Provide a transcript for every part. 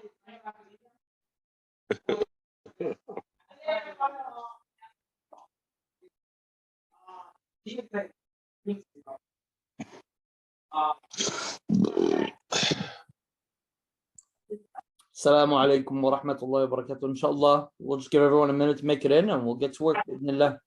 Assalamu alaikum wa rahmatullahi wa barakatuh. Inshallah, we'll just give everyone a minute to make it in and we'll get to work. Bismillah.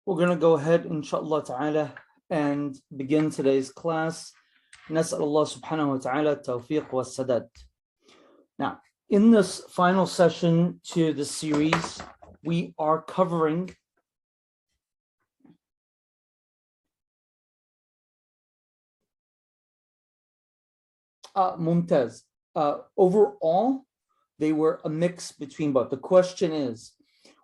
We're going to go ahead, inshallah ta'ala, and begin today's class. Nas'al Allah subhanahu wa ta'ala tawfiq wa sadad. Now, in this final session to the series, we are covering Mumtaz. Overall, they were a mix between both. The question is,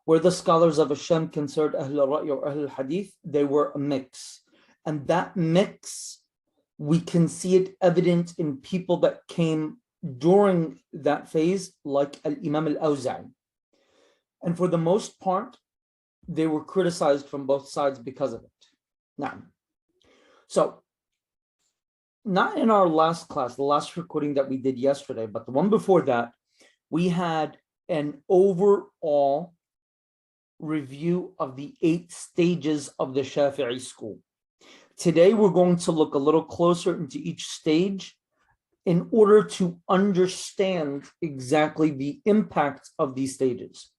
were the scholars of Asham considered Ahl al-Ra'y or Ahl al-Hadith? They were a mix. And that mix, we can see it evident in people that came during that phase, like Al-Imam al-Awza'i. And for the most part, they were criticized from both sides because of it. Now, so not in our last class, the last recording that we did yesterday, but the one before that, we had an overall review of the 8 stages of the Shafi'i school. Today, we're going to look a little closer into each stage in order to understand exactly the impact of these stages.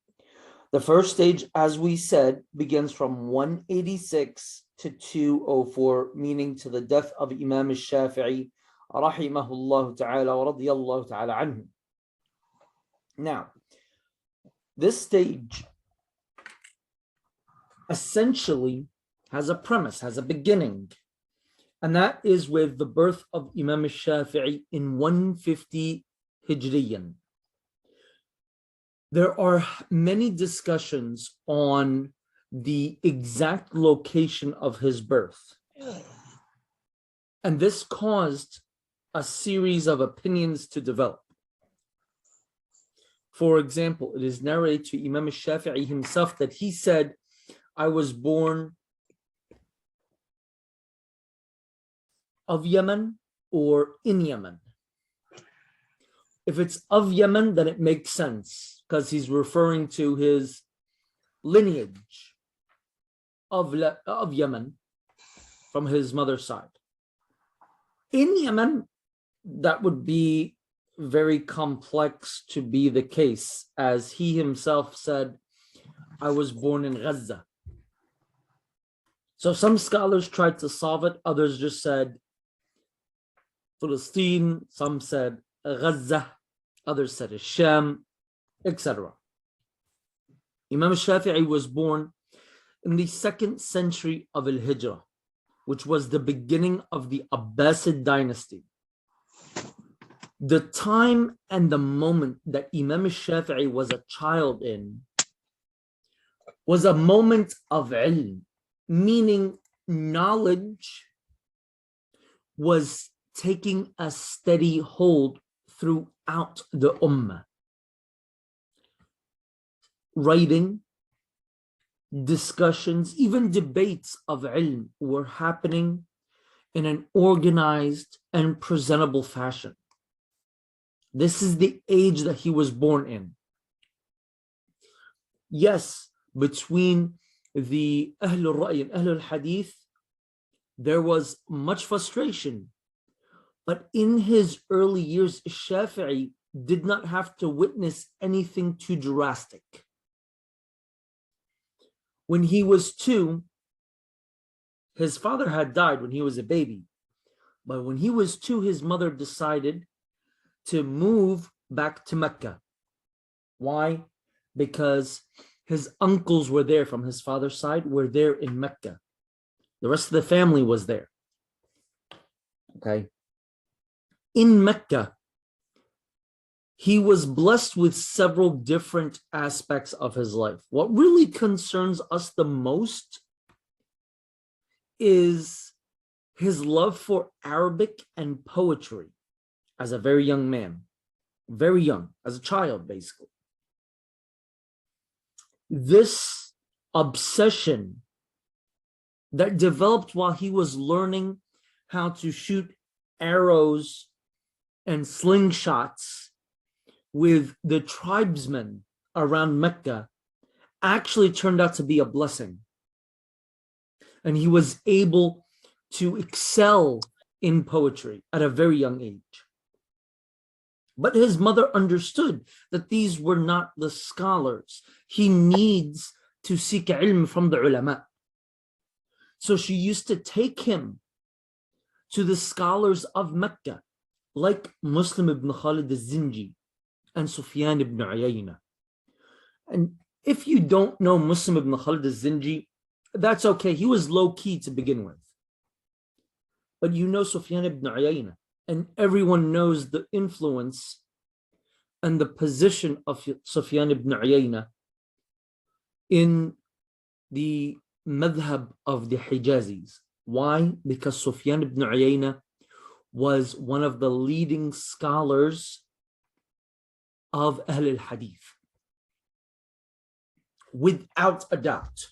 The first stage, as we said, begins from 186 to 204, meaning to the death of Imam al-Shafi'i, rahimahullah ta'ala wa radiyallahu ta'ala anhu. Now, this stage essentially has a premise, has a beginning, and that is with the birth of Imam al-Shafi'i in 150 Hijriyan. There are many discussions on the exact location of his birth, and this caused a series of opinions to develop. For example, it is narrated to Imam al-Shafi'i himself that he said, I was born of Yemen or in Yemen. If it's of Yemen, then it makes sense because he's referring to his lineage of Yemen from his mother's side. In Yemen, that would be very complex to be the case, as he himself said, I was born in Gaza. So some scholars tried to solve it. Others just said Palestine. Some said Gaza. Others said Sham, etc. Imam Shafi'i was born in the 2nd century of 'Hijrah, which was the beginning of the Abbasid dynasty. The time and the moment that Imam Shafi'i was a child in was a moment of ilm, meaning knowledge was taking a steady hold throughout the ummah. Writing, discussions, even debates of ilm were happening in an organized and presentable fashion. This is the age that he was born in. Yes, between the Ahlul Ra'y and Ahlul Hadith, there was much frustration. But in his early years, Shafi'i did not have to witness anything too drastic. When he was 2, his father had died when he was a baby. But when he was 2, his mother decided to move back to Mecca. Why? Because his uncles were there from his father's side, were there in Mecca. The rest of the family was there. Okay. In Mecca, he was blessed with several different aspects of his life. What really concerns us the most is his love for Arabic and poetry as a very young man, very young, as a child, basically. This obsession that developed while he was learning how to shoot arrows and slingshots with the tribesmen around Mecca actually turned out to be a blessing. And he was able to excel in poetry at a very young age. But his mother understood that these were not the scholars. He needs to seek ilm from the ulama. So she used to take him to the scholars of Mecca, like Muslim ibn Khalid al-Zinji and Sufyan ibn Uyayna. And if you don't know Muslim ibn Khalid al-Zinji, that's okay. He was low-key to begin with. But you know Sufyan ibn Uyayna, and everyone knows the influence and the position of Sufyan ibn Uyayna in the madhab of the Hijazis. Why? Because Sufyan ibn Uyayna was one of the leading scholars of Ahl al-Hadith, without a doubt.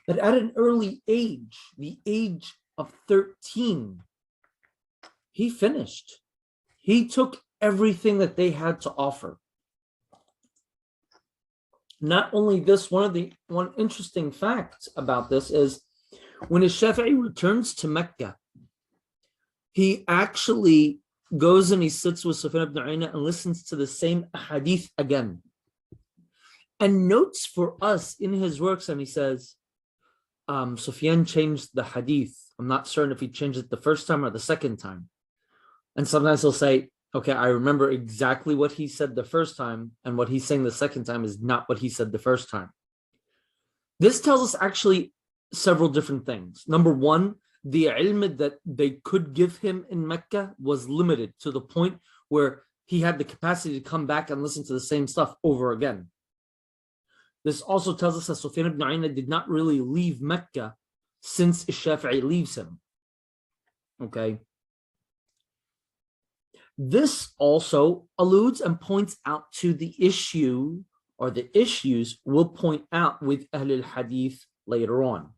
But at an early age, the age of 13, he finished. He took everything that they had to offer. Not only this, one interesting fact about this is when Shafi'i returns to Mecca, he actually goes and he sits with Sufyan ibn Uyayna and listens to the same hadith again, and notes for us in his works, and he says, Sufyan changed the hadith. I'm not certain if he changed it the first time or the second time. And sometimes he'll say, okay, I remember exactly what he said the first time, and what he's saying the second time is not what he said the first time. This tells us actually several different things. Number one, the ilm that they could give him in Mecca was limited to the point where he had the capacity to come back and listen to the same stuff over again. This also tells us that Sufyan ibn Uyayna did not really leave Mecca since Shafi'i leaves him. Okay. This also alludes and points out to the issue, or the issues we'll point out with Ahl al-Hadith later on.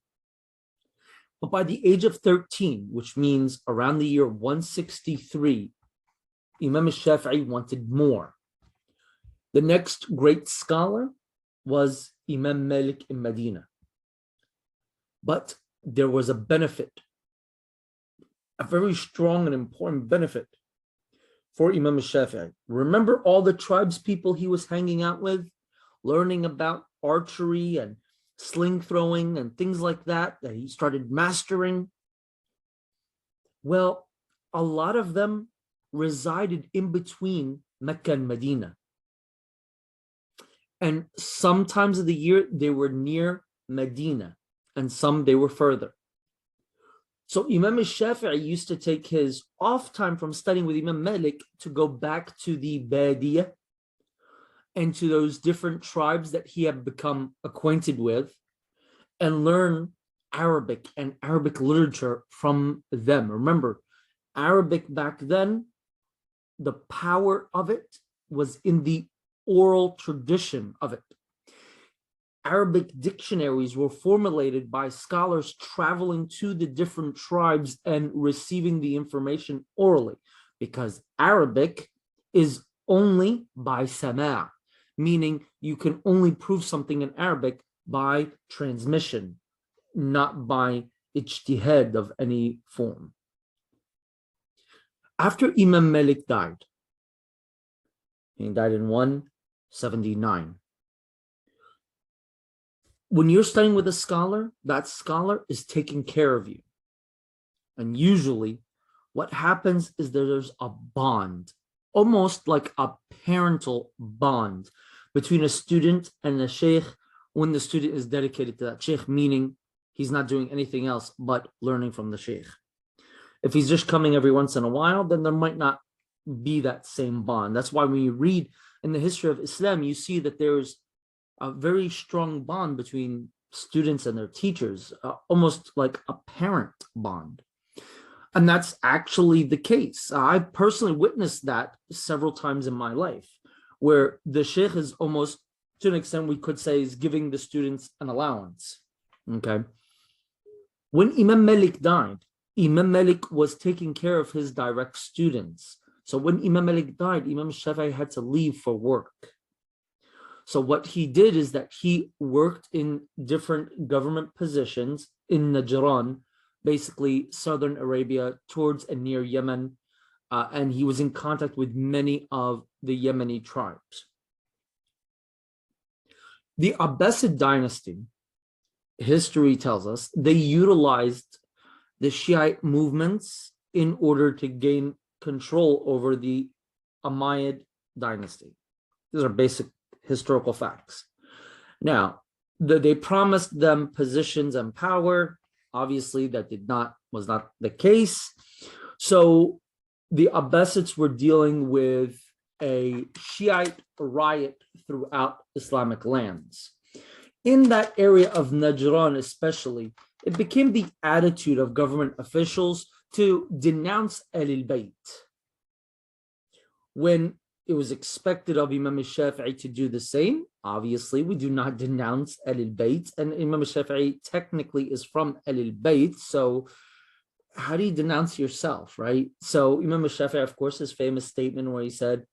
But by the age of 13, which means around the year 163, Imam al-Shafi'i wanted more. The next great scholar was Imam Malik in Medina. But there was a benefit, a very strong and important benefit for Imam al-Shafi'i. Remember all the tribes people he was hanging out with, learning about archery and sling throwing and things like that he started mastering? Well, a lot of them resided in between Mecca and Medina. And sometimes of the year they were near Medina, and some they were further. So Imam al-Shafi'i used to take his off time from studying with Imam Malik to go back to the Badiyah and to those different tribes that he had become acquainted with and learn Arabic and Arabic literature from them. Remember, Arabic back then, the power of it was in the oral tradition of it. Arabic dictionaries were formulated by scholars traveling to the different tribes and receiving the information orally, because Arabic is only by sama', meaning you can only prove something in Arabic by transmission, not by ijtihad of any form. After Imam Malik died, he died in 179. When you're studying with a scholar, that scholar is taking care of you. And usually what happens is that there's a bond, almost like a parental bond between a student and a sheikh when the student is dedicated to that sheikh, meaning he's not doing anything else but learning from the sheikh. If he's just coming every once in a while, then there might not be that same bond. That's why when you read in the history of Islam, you see that there's a very strong bond between students and their teachers, almost like a parent bond. And that's actually the case. I've personally witnessed that several times in my life, where the sheikh is almost, to an extent, we could say, is giving the students an allowance. Okay. When Imam Malik died, Imam Malik was taking care of his direct students. So when Imam Malik died, Imam Shafi'i had to leave for work. So what he did is that he worked in different government positions in Najran, basically southern Arabia, towards and near Yemen, and he was in contact with many of the Yemeni tribes. The Abbasid dynasty, history tells us, they utilized the Shiite movements in order to gain control over the Umayyad dynasty. These are basic historical facts. Now, they promised them positions and power. Obviously, that was not the case. So the Abbasids were dealing with a Shiite riot throughout Islamic lands. In that area of Najran especially, it became the attitude of government officials to denounce Ahlul Bayt. When it was expected of Imam al-Shafi'i to do the same, obviously we do not denounce Ahlul Bayt, and Imam al-Shafi'i technically is from Ahlul Bayt, so how do you denounce yourself, right? So Imam al-Shafi'i, of course, his famous statement where he said,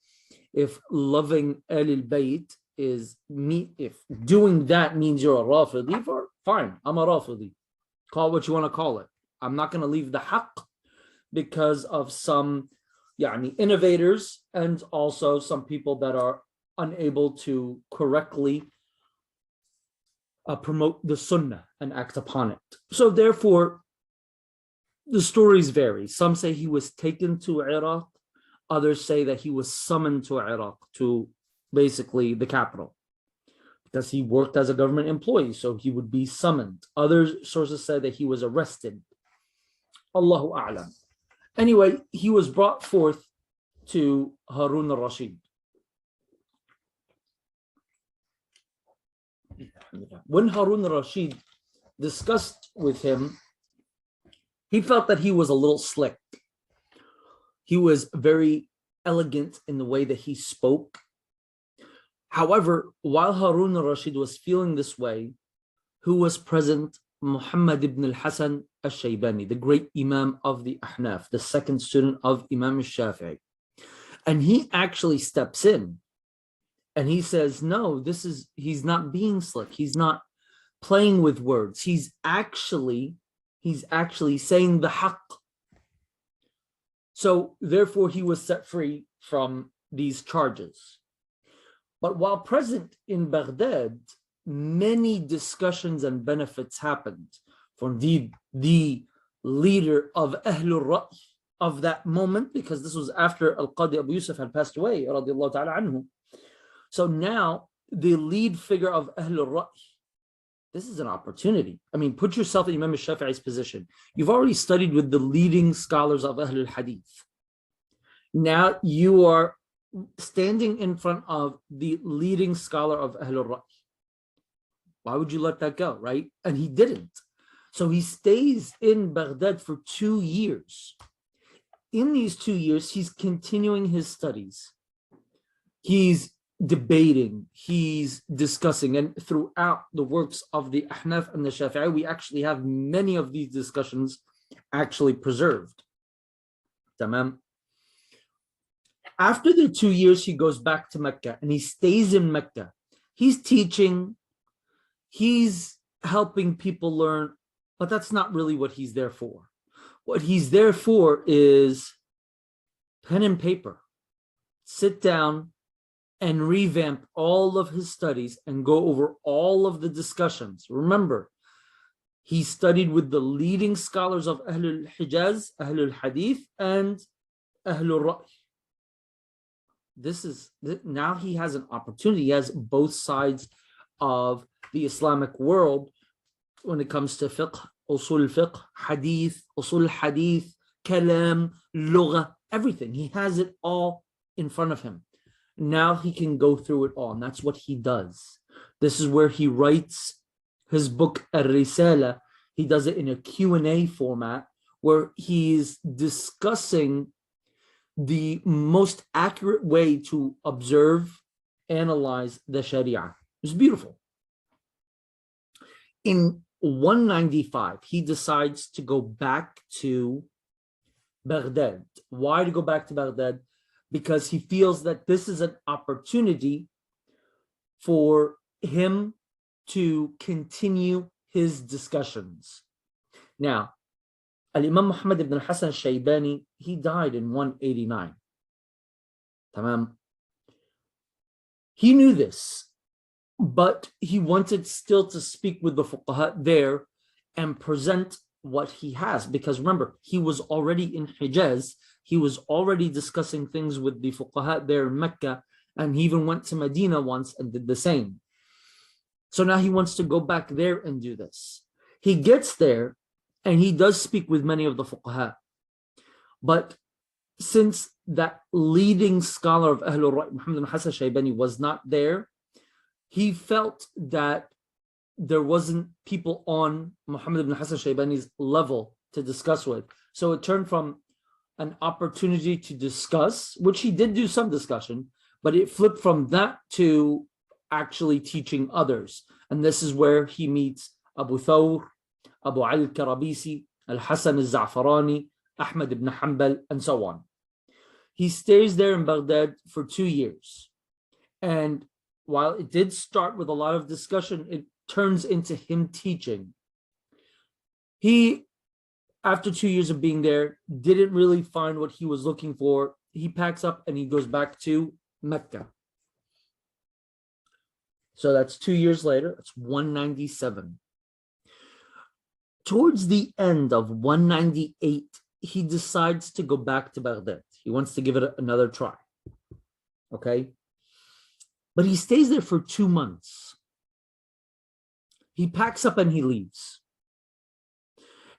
if loving Ahlul Bayt if doing that means you're a Rafidi, fine, I'm a Rafidi. Call what you want to call it. I'm not going to leave the haqq because of some innovators and also some people that are unable to correctly promote the sunnah and act upon it. So therefore, the stories vary. Some say he was taken to Iraq. Others say that he was summoned to Iraq, to basically the capital, because he worked as a government employee, so he would be summoned. Other sources say that he was arrested. Allahu A'lam. Anyway, he was brought forth to Harun al-Rashid. When Harun al-Rashid discussed with him, he felt that he was a little slick. He was very elegant in the way that he spoke. However, while Harun al-Rashid was feeling this way, who was present? Muhammad ibn al-Hasan al-Shaybani, the great Imam of the Ahnaf, the second student of Imam al-Shafi'i. And he actually steps in and he says, no, he's not being slick. He's not playing with words. He's actually saying the haqq. So therefore he was set free from these charges. But while present in Baghdad, many discussions and benefits happened. For indeed, the leader of Ahlul Ra'y of that moment, because this was after Al-Qadi Abu Yusuf had passed away, radiallahu ta'ala anhu. So now the lead figure of Ahlul Ra'y this is an opportunity. I mean, put yourself in Imam Shafi'i's position. You've already studied with the leading scholars of Ahlul Hadith. Now you are standing in front of the leading scholar of Ahlul Ra'y. Why would you let that go, right? And he didn't. So he stays in Baghdad for 2 years. In these 2 years, he's continuing his studies. He's debating, he's discussing, and throughout the works of the Ahnaf and the Shafi'i, we actually have many of these discussions actually preserved. Tamam. After the 2 years, he goes back to Mecca and he stays in Mecca. He's teaching, he's helping people learn, but that's not really what he's there for. What he's there for is pen and paper. Sit down and revamp all of his studies and go over all of the discussions. Remember, he studied with the leading scholars of Ahlul Hijaz, Ahlul Hadith, and Ahlul Ra'y. Now he has an opportunity. He has both sides of the Islamic world when it comes to fiqh, usul fiqh, hadith, usul hadith, kalam, lugha, everything. He has it all in front of him. Now he can go through it all, and that's what he does. This is where he writes his book, Ar-Risala. He does it in a Q&A format where he's discussing the most accurate way to observe, analyze the Sharia. It's beautiful. In 195, he decides to go back to Baghdad. Why to go back to Baghdad? Because he feels that this is an opportunity for him to continue his discussions. Now, Al-Imam Muhammad ibn Hassan Shaybani, he died in 189. Tamam. He knew this, but he wanted still to speak with the fuqaha there and present what he has, because remember, he was already in Hijaz. He was already discussing things with the fuqaha there in Mecca, and he even went to Medina once and did the same. So now he wants to go back there and do this. He gets there and he does speak with many of the fuqaha. But since that leading scholar of Ahlul Ra'y, Muhammad ibn Hassan Shaybani, was not there, he felt that there wasn't people on Muhammad ibn Hassan Shaybani's level to discuss with. So it turned from an opportunity to discuss, which he did do some discussion, but it flipped from that to actually teaching others. And this is where he meets Abu Thawr, Abu Ali al-Karabisi, Al-Hasan al-Za'farani, Ahmad ibn Hanbal, and so on. He stays there in Baghdad for 2 years. And while it did start with a lot of discussion, it turns into him teaching. He, after 2 years of being there, didn't really find what he was looking for. He packs up and he goes back to Mecca. So that's 2 years later. It's 197. Towards the end of 198, he decides to go back to Baghdad. He wants to give it another try. Okay? But he stays there for 2 months. He packs up and he leaves.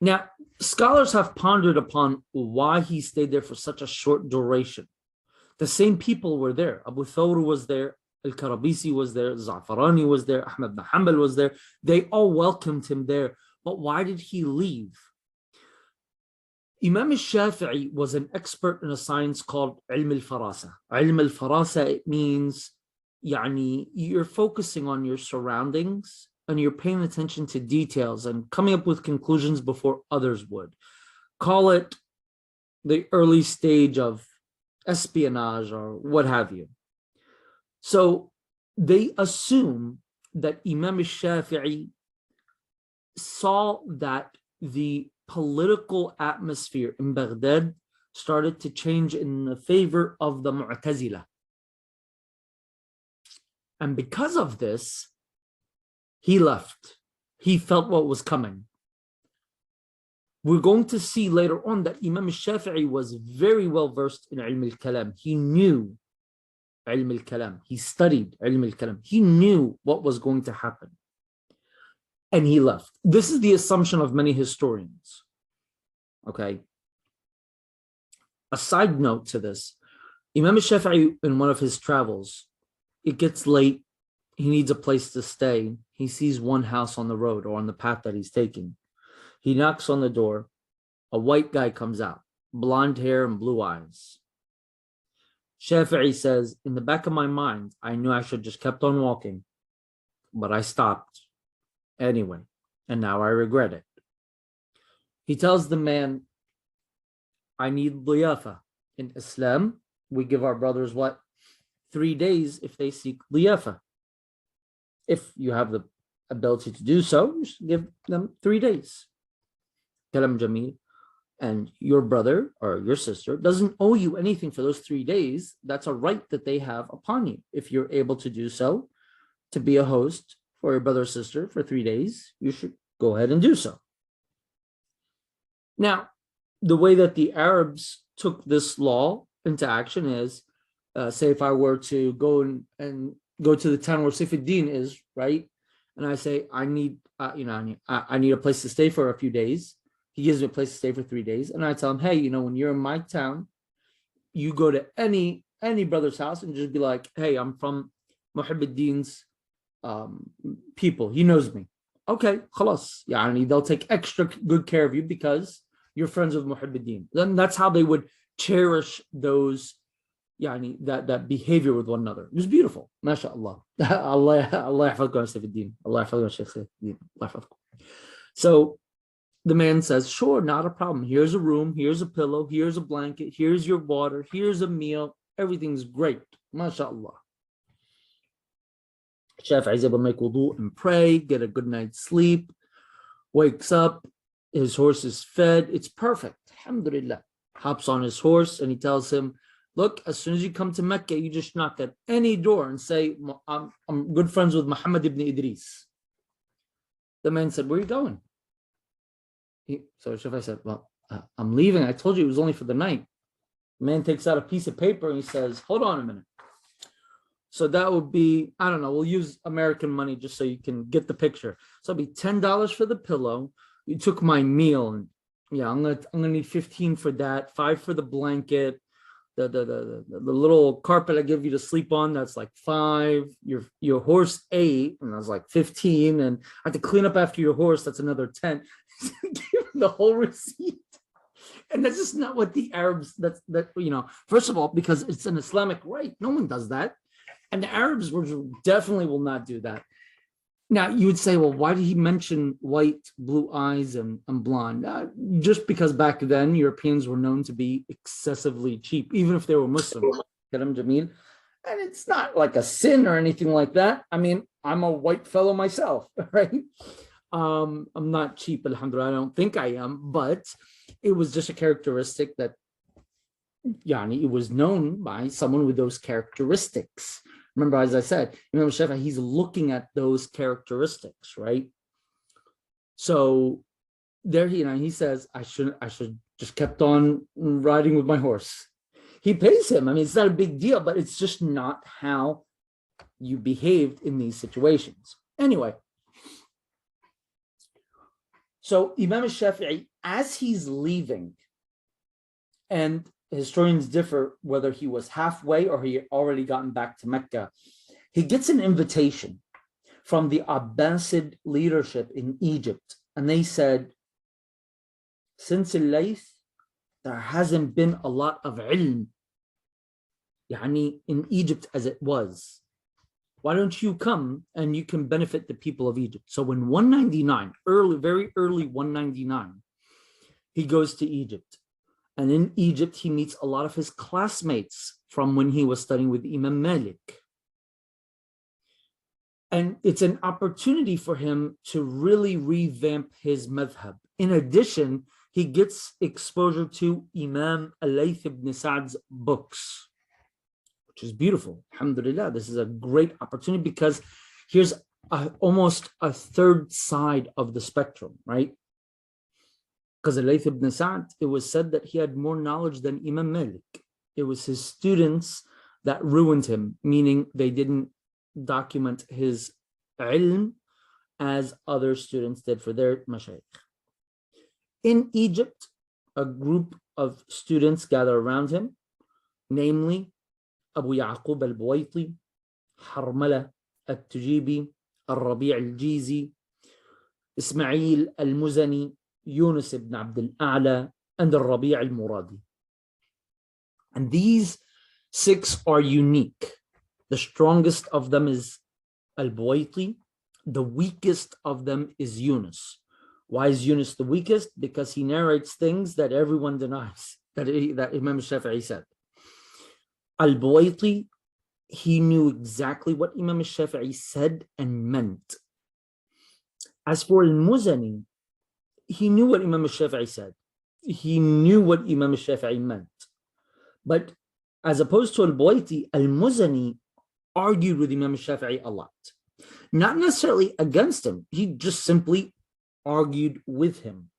Now, scholars have pondered upon why he stayed there for such a short duration. The same people were there. Abu Thawr was there, Al-Karabisi was there, Za'farani was there, Ahmad ibn Hanbal was there. They all welcomed him there. But why did he leave? Imam al-Shafi'i was an expert in a science called Ilm al-Farasa. Ilm al-Farasa, it means you're focusing on your surroundings and you're paying attention to details and coming up with conclusions before others would. Call it the early stage of espionage or what have you. So they assume that Imam al-Shafi'i saw that the political atmosphere in Baghdad started to change in the favor of the Mu'tazila. And because of this, he left. He felt what was coming. We're going to see later on that Imam al-Shafi'i was very well versed in Ilm al-Kalam. He knew Ilm al-Kalam. He studied Ilm al-Kalam. He knew what was going to happen. and he left. This is the assumption of many historians. Okay. A side note to this, Imam Shafi'i, in one of his travels, it gets late. He needs a place to stay. He sees one house on the road or on the path that he's taking. He knocks on the door. A white guy comes out, blonde hair and blue eyes. Shafi'i says, in the back of my mind, I knew I should just kept on walking, but I stopped anyway, and now I regret it. He tells the man, I need liyafa. In Islam, we give our brothers what? 3 days if they seek liyafa. If you have the ability to do so, you should give them 3 days. Kalam Jameel. And your brother or your sister doesn't owe you anything for those 3 days. That's a right that they have upon you. If you're able to do so, to be a host for your brother or sister for 3 days, you should go ahead and do so. Now, the way that the Arabs took this law into action is, say if I were to go and go to the town where Saifuddin is, right? And I say, I need a place to stay for a few days. He gives me a place to stay for 3 days. And I tell him, hey, when you're in my town, you go to any brother's house and just be like, hey, I'm from Muhibbuddin's people. He knows me. Okay, khalas. They'll take extra good care of you because you're friends with Muhibbuddin. Then that's how they would cherish those, that behavior with one another. It was beautiful. MashaAllah. Allah yahfadhkum Saifuddin. Allah yahfadhkum Shaykh Saifuddin. Allah yahfadhkum. So the man says, sure, not a problem. Here's a room, here's a pillow, here's a blanket, here's your water, here's a meal. Everything's great. MashaAllah. Shafi'i is able to make wudu and pray, get a good night's sleep, wakes up, his horse is fed. It's perfect. Alhamdulillah. Hops on his horse and he tells him, look, as soon as you come to Mecca, you just knock at any door and say, I'm good friends with Muhammad ibn Idris. The man said, where are you going? So Shafi'i said, well, I'm leaving. I told you it was only for the night. The man takes out a piece of paper and he says, hold on a minute. So that would be, I don't know, we'll use American money just so you can get the picture. So it'll be $10 for the pillow. You took my meal, and I'm gonna need 15 for that, 5 for the blanket, the little carpet I give you to sleep on, that's like 5. Your horse 8, and that's like 15, and I have to clean up after your horse, that's another 10. Give the whole receipt. And that's just not what the Arabs, first of all, because it's an Islamic right. No one does that. And the Arabs definitely will not do that. Now, you would say, well, why did he mention white, blue eyes, and blonde? Just because back then, Europeans were known to be excessively cheap, even if they were Muslim. Kalam Jameel. And it's not like a sin or anything like that. I mean, I'm a white fellow myself, right? I'm not cheap, alhamdulillah. I don't think I am, but it was just a characteristic that, it was known by someone with those characteristics. Remember, as I said, Shafi'i, he's looking at those characteristics, right? So there, he says, I should just kept on riding with my horse. He pays him. I mean, it's not a big deal, but it's just not how you behaved in these situations. Anyway, so Imam Shafi'i, as he's leaving, and historians differ whether he was halfway or he had already gotten back to Mecca, he gets an invitation from the Abbasid leadership in Egypt. And they said, since Al-Layth, there hasn't been a lot of ilm in Egypt as it was. Why don't you come and you can benefit the people of Egypt? So in 199, very early 199, he goes to Egypt. And in Egypt, he meets a lot of his classmates from when he was studying with Imam Malik. And it's an opportunity for him to really revamp his madhab. In addition, he gets exposure to Imam Al-Layth ibn Sa'd's books, which is beautiful. Alhamdulillah, this is a great opportunity because here's almost a third side of the spectrum, right? Because Al-Layth ibn Sa'd, it was said that he had more knowledge than Imam Malik. It was his students that ruined him, meaning they didn't document his ilm as other students did for their mashayikh. In Egypt, a group of students gather around him, namely Abu Yaqub al-Buwaiti, Harmala al-Tujibi, al-Rabi' al-Jizi, Ismail al-Muzani, Yunus ibn Abd al-A'la, and al-Rabi' al-Muradi. And these 6 are unique. The strongest of them is al-Buwaiti. The weakest of them is Yunus. Why is Yunus the weakest? Because he narrates things that everyone denies, that Imam Shafi'i said. Al-Buwaiti, he knew exactly what Imam Shafi'i said and meant. As for al-Muzani, he knew what Imam Shafi'i said. He knew what Imam Shafi'i meant. But as opposed to al-Buwaiti, al-Muzani argued with Imam Shafi'i a lot. Not necessarily against him. He just simply argued with him.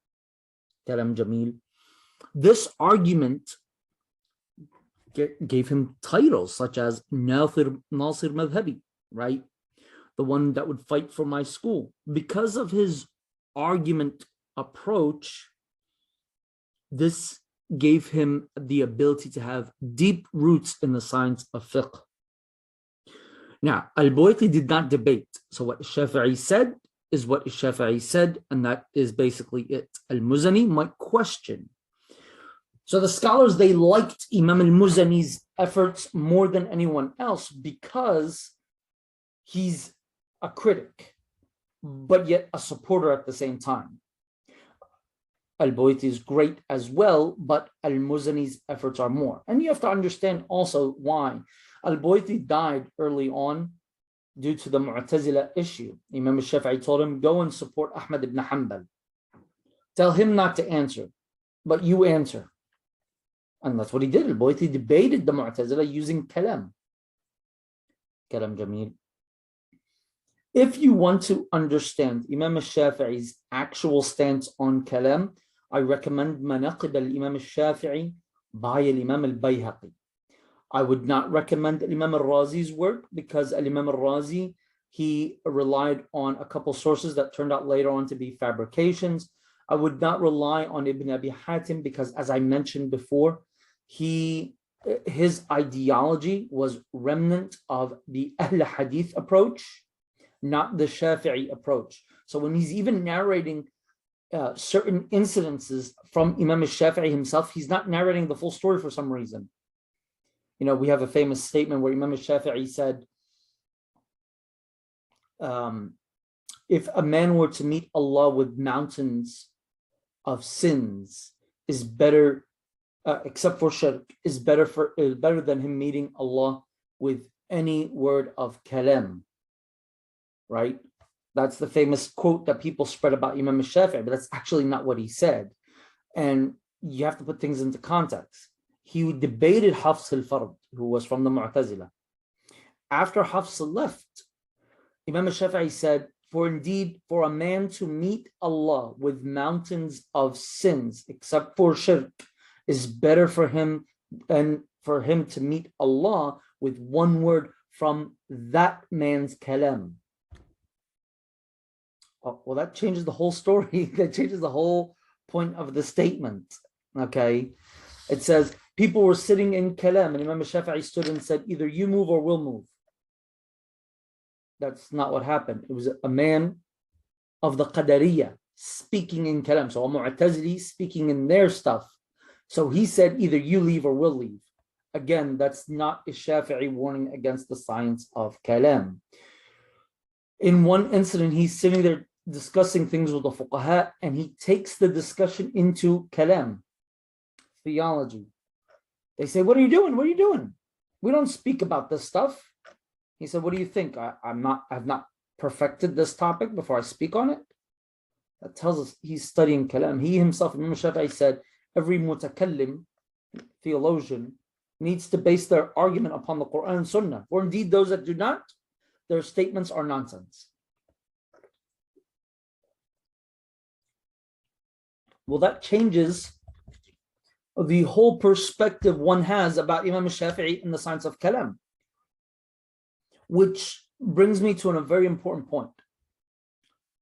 Kalam Jamil. This argument gave him titles such as Nasir Madhabi, right? The one that would fight for my school. Because of his argument approach, this gave him the ability to have deep roots in the science of fiqh. Now, al-Buwaiti did not debate. So what Shafi'i said is what Shafi'i said, and that is basically it. Al-Muzani might question. So the scholars, they liked Imam al-Muzani's efforts more than anyone else because he's a critic, but yet a supporter at the same time. Al-Buwaiti is great as well, but al-Muzani's efforts are more. And you have to understand also why. Al-Buwaiti died early on due to the Mu'tazila issue. Imam al-Shafi'i told him, go and support Ahmad ibn Hanbal. Tell him not to answer, but you answer. And that's what he did. Al-Buwaiti debated the Mu'tazila using kalam. Kalam Jamil. If you want to understand Imam al-Shafi'i's actual stance on kalam, I recommend Manaqib al-Imam al-Shafi'i by al-Imam al-Bayhaqi. I would not recommend Imam al-Razi's work because Imam al-Razi, he relied on a couple sources that turned out later on to be fabrications. I would not rely on Ibn Abi Hatim because, as I mentioned before, his ideology was remnant of the Ahl Hadith approach, not the Shafi'i approach. So when he's even narrating certain incidences from Imam al-Shafi'i himself, he's not narrating the full story for some reason. You know, we have a famous statement where Imam al-Shafi'i said, if a man were to meet Allah with mountains of sins, is better, except for shirk, is better than him meeting Allah with any word of kalam. Right? That's the famous quote that people spread about Imam al-Shafi'i, but that's actually not what he said. And you have to put things into context. He debated Hafs al-Fard, who was from the Mu'tazila. After Hafs left, Imam al-Shafi'i said, for indeed, for a man to meet Allah with mountains of sins, except for shirk, is better for him than for him to meet Allah with one word from that man's kalam. Oh, well, that changes the whole story. That changes the whole point of the statement. Okay. It says, people were sitting in kalam, and Imam al-Shafi'i stood and said, either you move or we'll move. That's not what happened. It was a man of the Qadariyah speaking in kalam. So a Mu'tazili speaking in their stuff. So he said, either you leave or we'll leave. Again, that's not a Shafi'i warning against the science of kalam. In one incident, he's sitting there discussing things with the fuqaha, and he takes the discussion into kalam, theology. They say, what are you doing? What are you doing? We don't speak about this stuff. He said, what do you think? I've not perfected this topic before I speak on it. That tells us he's studying kalam. He himself, Imam Shafi'i said, every mutakallim, theologian, needs to base their argument upon the Quran and Sunnah. Or indeed, those that do not, their statements are nonsense. Well, that changes the whole perspective one has about Imam Shafi'i in the science of kalam. Which brings me to a very important point.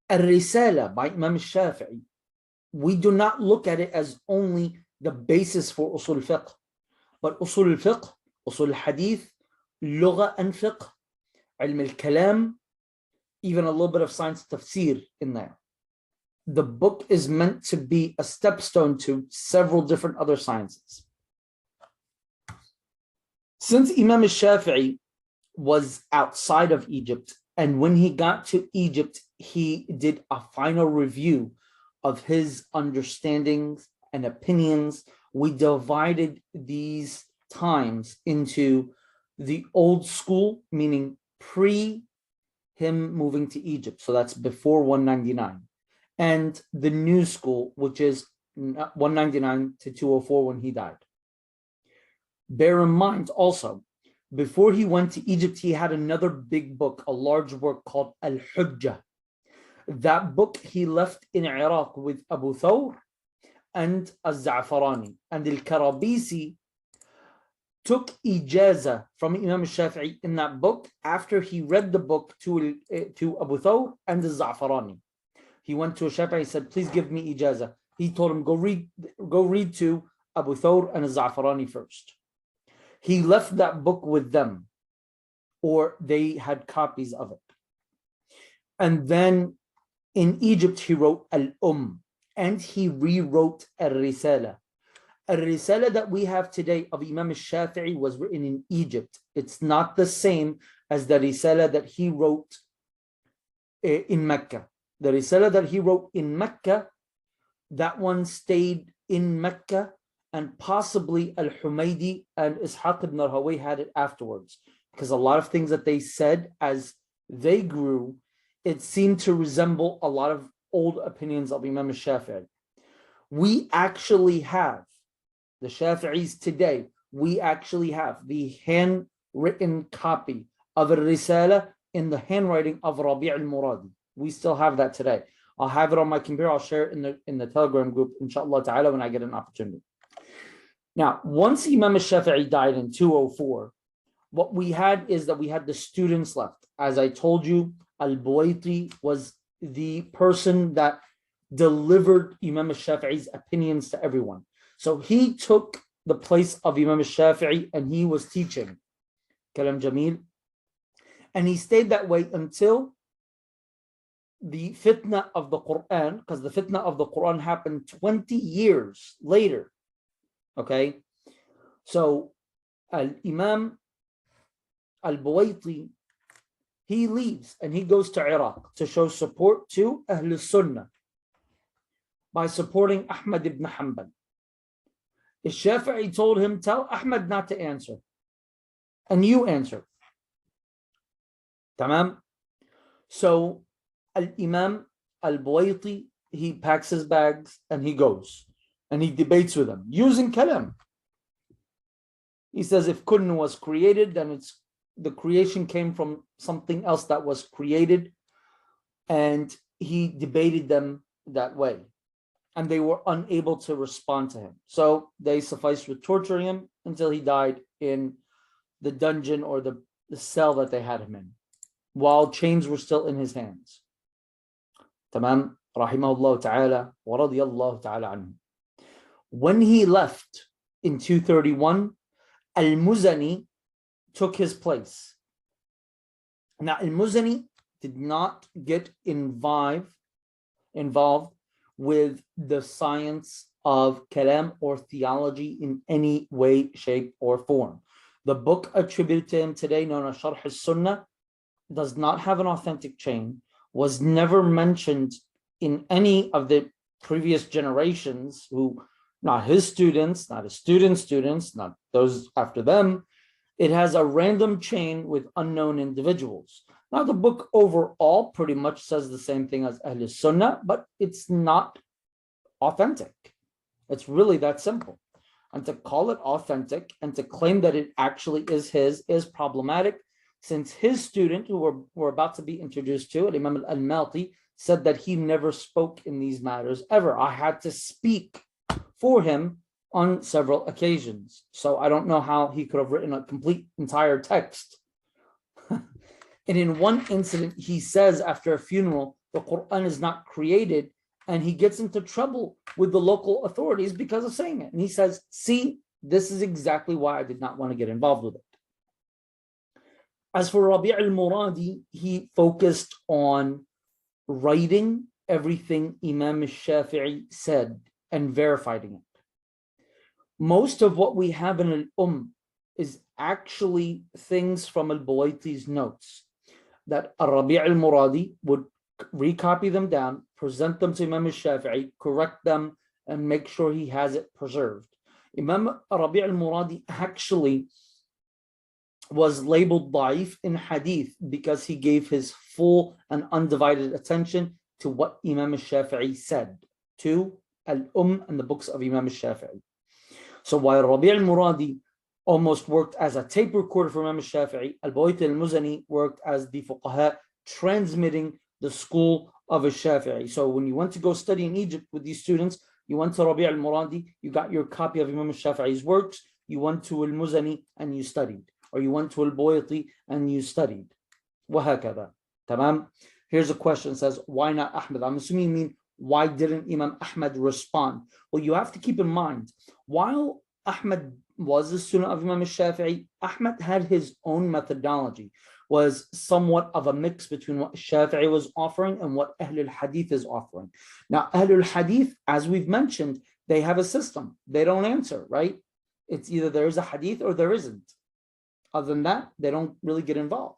Al-Risala by Imam Shafi'i, we do not look at it as only the basis for usul fiqh, but usul fiqh, usul hadith, lugha and fiqh, ilm al-kalam, even a little bit of science tafsir in there. The book is meant to be a stepstone to several different other sciences. Since Imam al-Shafi'i was outside of Egypt, and when he got to Egypt, he did a final review of his understandings and opinions. We divided these times into the old school, meaning pre him moving to Egypt, so that's before 199, and the new school, which is 199 to 204 when he died. Bear in mind also, before he went to Egypt, he had another big book, a large work called Al-Hujjah. That book he left in Iraq with Abu Thawr and Al-Za'farani, and Al-Karabisi took ijaza from Imam Shafi'i in that book after he read the book to Abu Thawr and Al-Za'farani. He went to Shafi'i and said, please give me ijaza. He told him, go read to Abu Thawr and Al-Za'farani first. He left that book with them, or they had copies of it. And then in Egypt, he wrote and he rewrote Al-Risala. Al-Risala that we have today of Imam al-Shafi'i was written in Egypt. It's not the same as the Risala that he wrote in Mecca. The Risala that he wrote in Mecca, that one stayed in Mecca, and possibly Al-Humaydi and Ishaq ibn Rahawayh had it afterwards, because a lot of things that they said as they grew, it seemed to resemble a lot of old opinions of Imam al-Shafi'i. We actually have, the Shafi'is today, we actually have the handwritten copy of Al-Risala in the handwriting of Rabi' al-Muradi. We still have that today. I'll have it on my computer. I'll share it in the Telegram group, inshallah ta'ala, when I get an opportunity. Now, once Imam al-Shafi'i died in 204, what we had is that we had the students left. As I told you, Al-Buwaiti was the person that delivered Imam al-Shafi'i's opinions to everyone. So he took the place of Imam al-Shafi'i and he was teaching Kalam Jameel. And he stayed that way until the fitna of the Quran, because the fitna of the Quran happened 20 years later. Okay, so Imam al-Buwaiti, he leaves and he goes to Iraq to show support to Ahl Sunnah by supporting Ahmad ibn Hanbal. Shafi'i told him, tell Ahmad not to answer, and you answer. Tamam? So Imam al-Buwaiti, he packs his bags and he goes. And he debates with them using kalam. He says if kun was created, then the creation came from something else that was created. And he debated them that way. And they were unable to respond to him. So they sufficed with torturing him until he died in the dungeon or the cell that they had him in, while chains were still in his hands. Tamam, rahimahullah ta'ala, wa radiyallahu ta'ala anhu. When he left in 231, Al-Muzani took his place. Now, Al-Muzani did not get involved with the science of kalam or theology in any way, shape, or form. The book attributed to him today, known as Sharh al-Sunnah, does not have an authentic chain, was never mentioned in any of the previous generations who, not his students, not his students' students, not those after them. It has a random chain with unknown individuals. Now, the book overall pretty much says the same thing as Ahl Sunnah, but it's not authentic. It's really that simple. And to call it authentic and to claim that it actually is his is problematic, since his student, who we're about to be introduced to, Imam al-Malti, said that he never spoke in these matters ever. I had to speak for him on several occasions. So I don't know how he could have written a complete entire text. And in one incident, he says after a funeral the Quran is not created, and he gets into trouble with the local authorities because of saying it. And he says, see, this is exactly why I did not want to get involved with it. As for Rabi' al-Muradi, he focused on writing everything Imam al-Shafi'i said and verifying it. Most of what we have in al is actually things from al-Buwaiti's notes that Rabi' al-Muradi would recopy them down, present them to Imam al-Shafi'i, correct them, and make sure he has it preserved. Imam Rabi' al-Muradi actually was labeled da'if in hadith because he gave his full and undivided attention to what Imam al-Shafi'i said, to al-and the books of Imam al-Shafi'i. So while Rabi' al-Muradi almost worked as a tape recorder for Imam al-Shafi'i, al-Buwaiti al-Muzani worked as the fuqaha, transmitting the school of al-Shafi'i. So when you went to go study in Egypt with these students, you went to Rabi' al-Muradi, you got your copy of Imam al-Shafi'i's works, you went to al-Muzani and you studied, or you went to al-Buwaiti and you studied. وهكذا. Tamam? Here's a question, it says, why not Ahmad? I'm assuming you mean, why didn't Imam Ahmad respond? Well, you have to keep in mind, while Ahmad was a student of Imam al-Shafi'i, Ahmad had his own methodology, was somewhat of a mix between what Shafi'i was offering and what Ahlul Hadith is offering. Now, Ahlul Hadith, as we've mentioned, they have a system. They don't answer, right? It's either there is a hadith or there isn't. Other than that, they don't really get involved.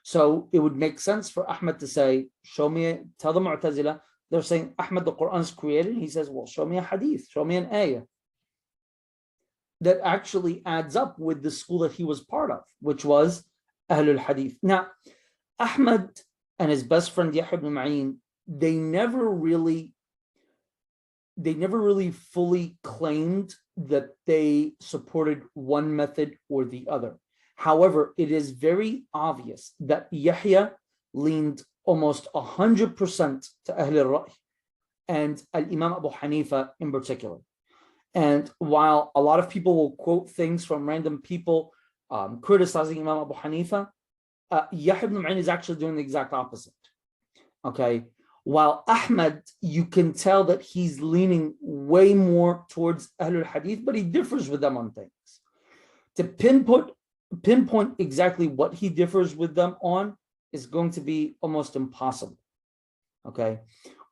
So it would make sense for Ahmad to say, show me, tell the Mu'tazila, they're saying, Ahmad, the Quran is created. He says, well, show me a hadith, show me an ayah that actually adds up with the school that he was part of, which was Ahlul Hadith. Now, Ahmad and his best friend Yahya ibn Ma'in, they never really fully claimed that they supported one method or the other. However, it is very obvious that Yahya leaned almost 100% to Ahl al-Ra'y and Al-Imam Abu Hanifa in particular. And while a lot of people will quote things from random people criticizing Imam Abu Hanifa, Yahya ibn Ma'in is actually doing the exact opposite. Okay, while Ahmad, you can tell that he's leaning way more towards Ahlul Hadith, but he differs with them on things. To pinpoint exactly what he differs with them on is going to be almost impossible. Okay,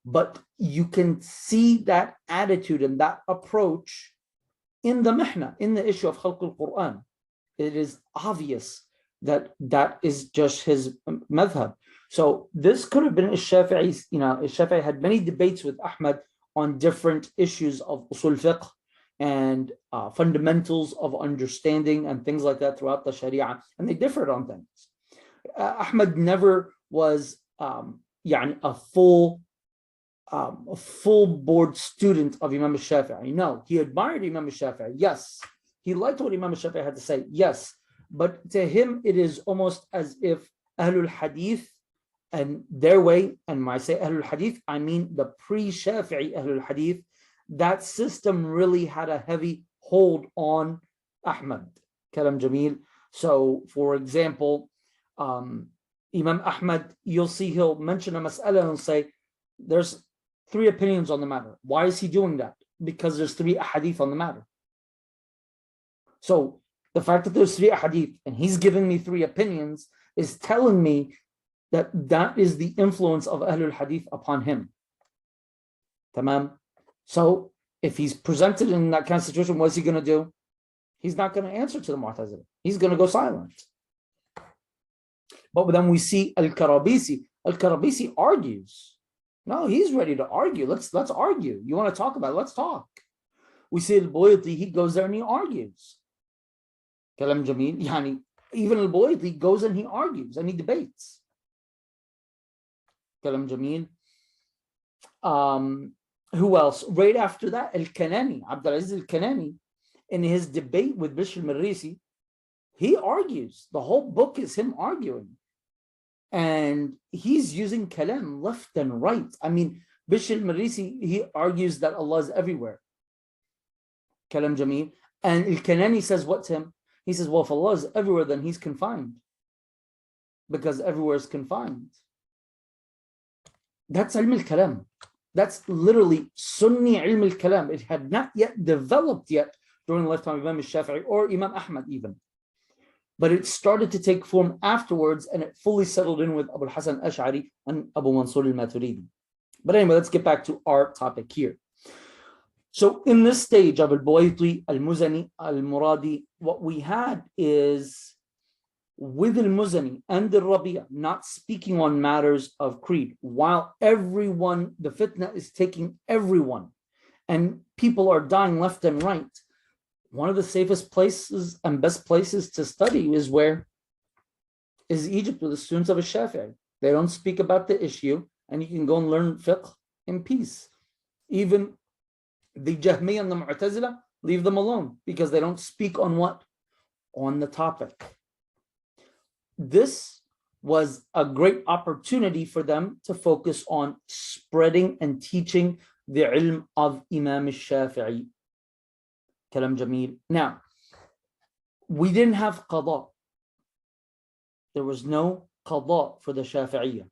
but you can see that attitude and that approach in the mihna, in the issue of Khalq al-Quran. It is obvious that that is just his madhab. So this could have been Shafi'i's, Shafi'i had many debates with Ahmad on different issues of usul fiqh and fundamentals of understanding and things like that throughout the Sharia, and they differed on things. Ahmad never was a full board student of Imam al-Shafi'i. No, he admired Imam al-Shafi'i. Yes, he liked what Imam al-Shafi'i had to say. Yes, but to him it is almost as if Ahlul Hadith and their way, and when I say Ahlul Hadith, I mean the pre-Shafi'i Ahlul Hadith, that system really had a heavy hold on Ahmad. Kalam Jameel. So, for example, Imam Ahmad, you'll see he'll mention a mas'ala and say, there's 3 opinions on the matter. Why is he doing that? Because there's 3 ahadith on the matter. So the fact that there's 3 ahadith and he's giving me 3 opinions is telling me that that is the influence of Ahlul Hadith upon him. Tamam. So if he's presented in that kind of situation, what's he going to do? He's not going to answer to the Mu'tazila. He's going to go silent. But then we see Al-Karabisi. Al-Karabisi argues. No, he's ready to argue. Let's argue. You want to talk about it? Let's talk. We see Al-Buwaiti, he goes there and he argues. Kalam Jameel. Yani, even Al-Buwaiti goes and he argues and he debates. Kalam Jameel. Who else? Right after that, Al-Kanani, Abdulaziz Al-Kanani, in his debate with Bishr al-Marisi, he argues. The whole book is him arguing. And he's using kalam left and right. I mean, Bishr al-Marisi, he argues that Allah is everywhere. Kalam Jameel. And Al-Kanani says, what's him? He says, well, if Allah is everywhere, then he's confined. Because everywhere is confined. That's ilm al-kalam. That's literally Sunni ilm al-kalam. It had not yet developed yet during the lifetime of Imam Shafi'i or Imam Ahmad even. But it started to take form afterwards, and it fully settled in with Abu al-Hasan al-Ash'ari and Abu Mansur al-Maturidi. But anyway, let's get back to our topic here. So in this stage of al-Buwaiti, al-Muzani, al-Muradi, what we had is with al-Muzani and al-Rabi'a not speaking on matters of creed, while everyone, the fitna is taking everyone, and people are dying left and right. One of the safest places and best places to study is where? Is Egypt, with the students of a Shafi'i. They don't speak about the issue, and you can go and learn fiqh in peace. Even the Jahmiyyah and the Mu'tazila, leave them alone because they don't speak on what? On the topic. This was a great opportunity for them to focus on spreading and teaching the ilm of Imam al-Shafi'i. Kalam Jameel. Now, we didn't have qada. There was no qada for the Shafi'iyya.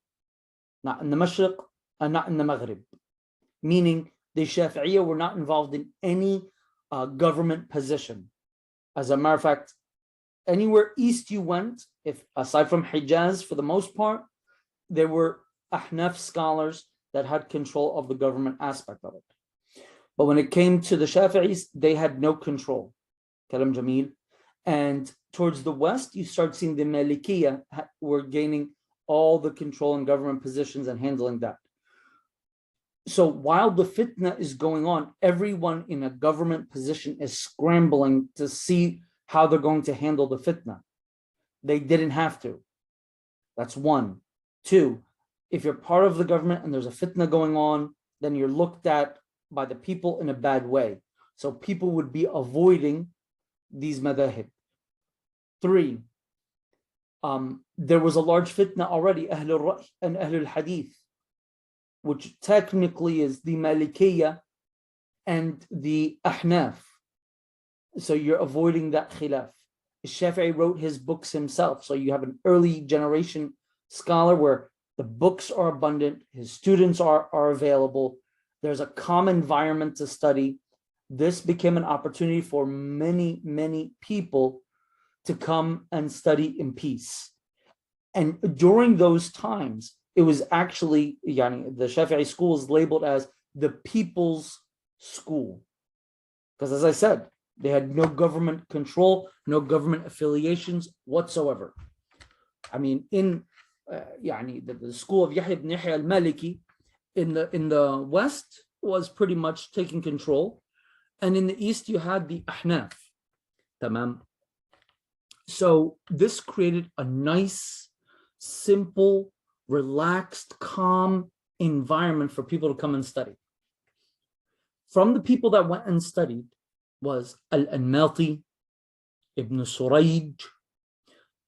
Not in the Mashriq and not in the Maghrib. Meaning, the Shafi'iyya were not involved in any government position. As a matter of fact, anywhere east you went, if aside from Hijaz, for the most part, there were Ahnaf scholars that had control of the government aspect of it. But when it came to the Shafi'is, they had no control. Kalam Jameel. And towards the west, you start seeing the Malikiyya were gaining all the control in government positions and handling that. So while the fitna is going on, everyone in a government position is scrambling to see how they're going to handle the fitna. They didn't have to. That's one. Two, if you're part of the government and there's a fitna going on, then you're looked at by the people in a bad way. So people would be avoiding these madahib. Three, there was a large fitna already, Ahlul Ra'y and Ahlul Hadith, which technically is the Malikiyya and the Ahnaf. So you're avoiding that khilaf. Shafi'i wrote his books himself. So you have an early generation scholar where the books are abundant, his students are available. There's a calm environment to study. This became an opportunity for many, many people to come and study in peace. And during those times, it was actually, the Shafi'i school is labeled as the people's school. Because as I said, they had no government control, no government affiliations whatsoever. I mean, in the school of Yahya ibn Yahya al-Maliki in the west was pretty much taking control. And in the east, you had the Ahnaf. Tamam. So this created a nice, simple, relaxed, calm environment for people to come and study. From the people that went and studied was Al-Anmati, Ibn Surayj,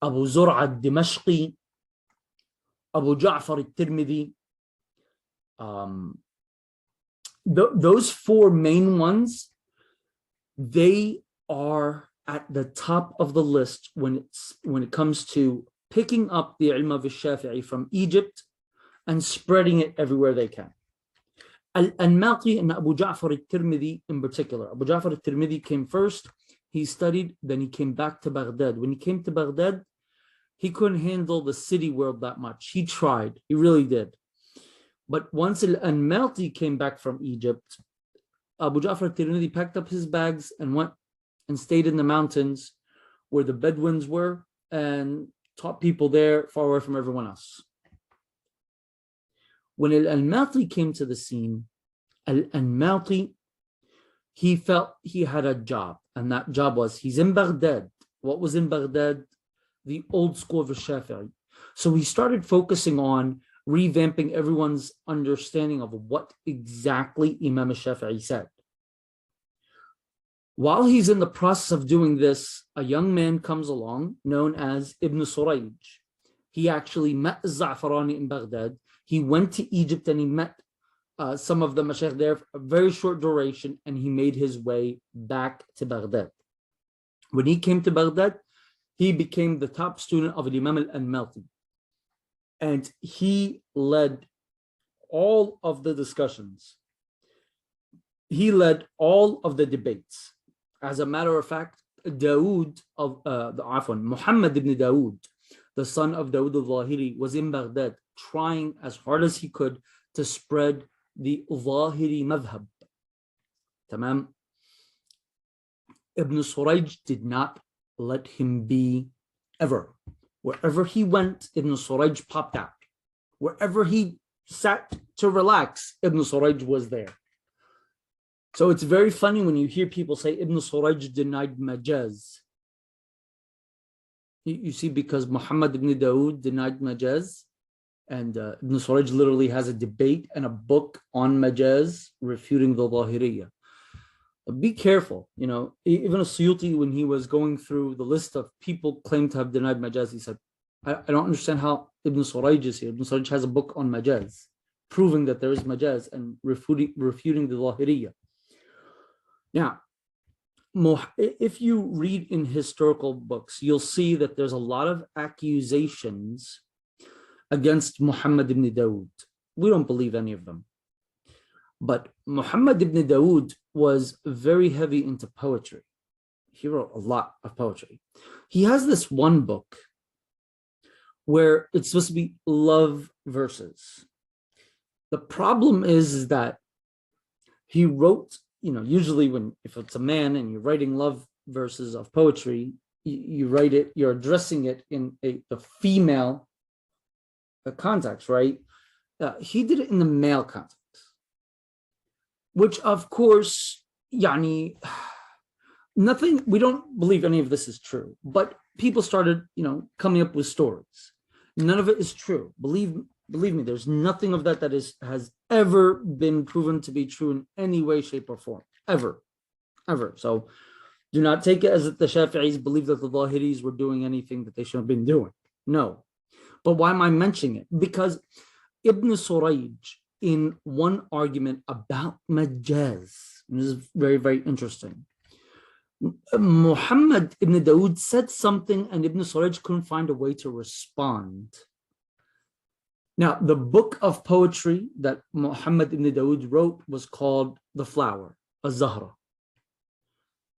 Abu Zur'a al-Dimashqi, Abu Ja'far al-Tirmidhi. Those four main ones, they are at the top of the list when it comes to picking up the ilm of al-Shafi'i from Egypt and spreading it everywhere they can. Al-Anmati and Abu Ja'far al-Tirmidhi in particular. Abu Ja'far al-Tirmidhi came first. He studied, then he came back to Baghdad. When he came to Baghdad, he couldn't handle the city world that much. He tried, he really did. But once Al-Anmati came back from Egypt, Abu Ja'far al-Tirmidhi packed up his bags and went and stayed in the mountains where the Bedouins were and taught people there far away from everyone else. When Al-Anmati came to the scene, Al-Anmati, he felt he had a job, and that job was, he's in Baghdad. What was in Baghdad? The old school of Shafi'i. So he started focusing on revamping everyone's understanding of what exactly Imam al-Shafi'i said. While he's in the process of doing this, a young man comes along known as Ibn Surayj. He actually met Za'farani in Baghdad. He went to Egypt and he met some of the mashayikh there for a very short duration, and he made his way back to Baghdad. When he came to Baghdad, he became the top student of Imam al-Anmati. And he led all of the discussions. He led all of the debates. As a matter of fact, Muhammad ibn Dawood, the son of Dawood al-Zahiri, was in Baghdad trying as hard as he could to spread the Zahiri madhab. Tamam. Ibn Surayj did not let him be ever. Wherever he went, Ibn Surayj popped out. Wherever he sat to relax, Ibn Surayj was there. So it's very funny when you hear people say Ibn Surayj denied majaz. You see, because Muhammad ibn Dawood denied majaz, and Ibn Surayj literally has a debate and a book on majaz refuting the Zahiriyya. Be careful, even Suyuti, when he was going through the list of people claimed to have denied majaz, he said, I don't understand how Ibn Surayj is here. Ibn Surayj has a book on majaz, proving that there is majaz and refuting the Zahiriyya. Now, if you read in historical books, you'll see that there's a lot of accusations against Muhammad ibn Dawood. We don't believe any of them. But Muhammad ibn Dawood was very heavy into poetry. He wrote a lot of poetry. He has this one book where it's supposed to be love verses. The problem is that he wrote, usually if it's a man and you're writing love verses of poetry, you write it, you're addressing it in the female context, right? He did it in the male context, which of course, nothing, we don't believe any of this is true, but people started, coming up with stories. None of it is true. Believe me, there's nothing of that has ever been proven to be true in any way, shape, or form, ever. So do not take it as if the Shafi'is believe that the Zahiris were doing anything that they shouldn't have been doing. No. But why am I mentioning it? Because Ibn Surayj, in one argument about majaz, this is very, very interesting. Muhammad ibn Dawood said something and Ibn Surayj couldn't find a way to respond. Now, the book of poetry that Muhammad ibn Dawood wrote was called The Flower, Az-Zahra.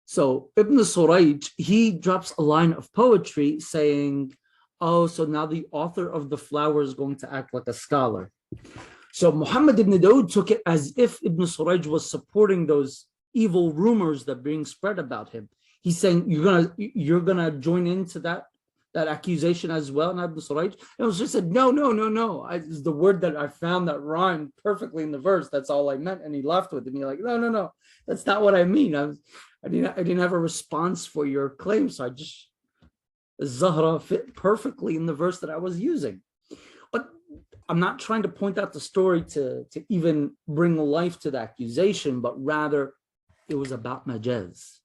So Ibn Surayj, he drops a line of poetry saying, oh, so now the author of The Flower is going to act like a scholar. So Muhammad ibn Dawood took it as if Ibn Surayj was supporting those evil rumors that are being spread about him. He's saying, you're gonna join into that accusation as well, and Ibn Surayj. And Ibn Surayj said, no. It's the word that I found that rhymed perfectly in the verse. That's all I meant. And he laughed with it. And he's like, no, that's not what I mean. I didn't have a response for your claim. So Zahra fit perfectly in the verse that I was using. But I'm not trying to point out the story to even bring life to the accusation, but rather it was about majaz.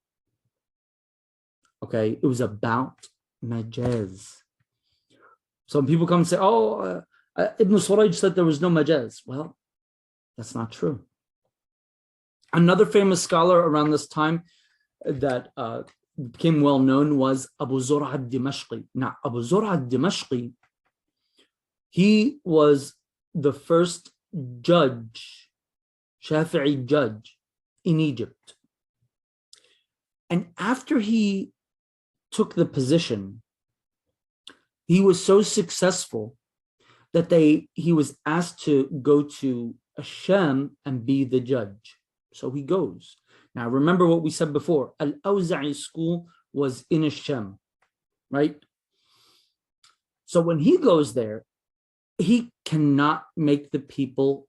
Okay, it was about majaz. Some people come and say, Ibn Surayj said there was no majaz. Well, that's not true. Another famous scholar around this time that became well known was Abu Zur'a al-Dimashqi. Now, Abu Zur'a al-Dimashqi, he was the first judge, Shafi'i judge in Egypt. And after he took the position, he was so successful that he was asked to go to Sham and be the judge. So he goes. Now remember what we said before, Al-Awza'i school was in Sham, right? So when he goes there, he cannot make the people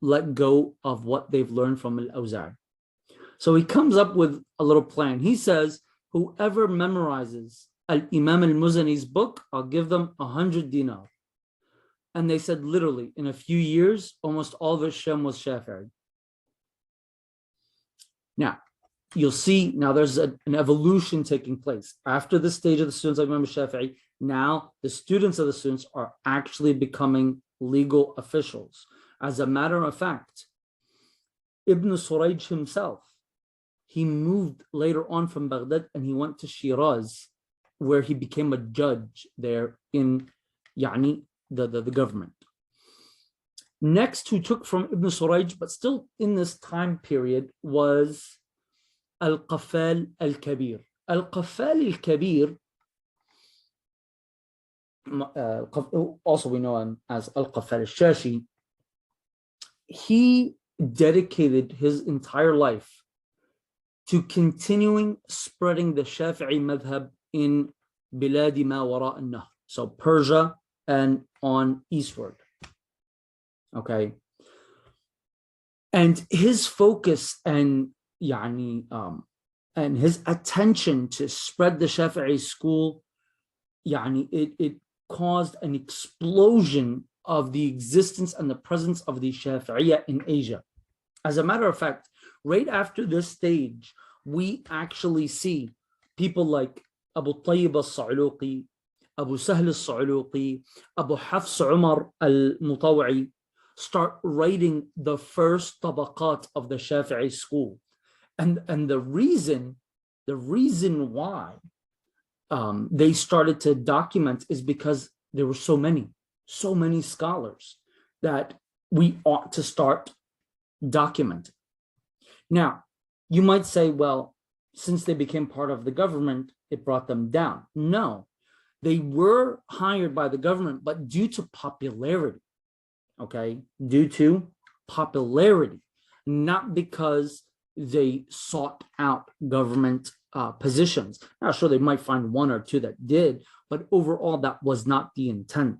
let go of what they've learned from Al-Awza'i. So he comes up with a little plan. He says, whoever memorizes Al-Imam al-Muzani's book, I'll give them 100 dinar. And they said literally, in a few years, almost all of Sham was Shafi'i. Now, you'll see, now there's an evolution taking place. After the stage of the students of Imam Shafi'i, now the students of the students are actually becoming legal officials. As a matter of fact, Ibn Surayj himself, he moved later on from Baghdad and he went to Shiraz, where he became a judge there in the government. Next, who took from Ibn Surayj, but still in this time period, was Al-Qaffal Al-Kabir. Al-Qaffal Al-Kabir, also we know him as Al-Qaffal Al-Shashi, he dedicated his entire life to continuing spreading the Shafi'i madhab in Biladi ma wara an-Nahr, so Persia and on eastward. Okay, and his focus and his attention to spread the Shafi'i school, it caused an explosion of the existence and the presence of the Shafi'iyya in Asia. As a matter of fact, right after this stage, we actually see people like Abu Tayyib al-Sa'luqi, Abu Sahl al-Sa'luqi, Abu Hafs Umar al-Mutaw'i start writing the first tabaqat of the Shafi'i school. And the reason why they started to document is because there were so many scholars that we ought to start documenting. Now, you might say, well, since they became part of the government, it brought them down. No, they were hired by the government, but due to popularity, okay, due to popularity, not because they sought out government positions. Now, sure, they might find one or two that did, but overall, that was not the intent.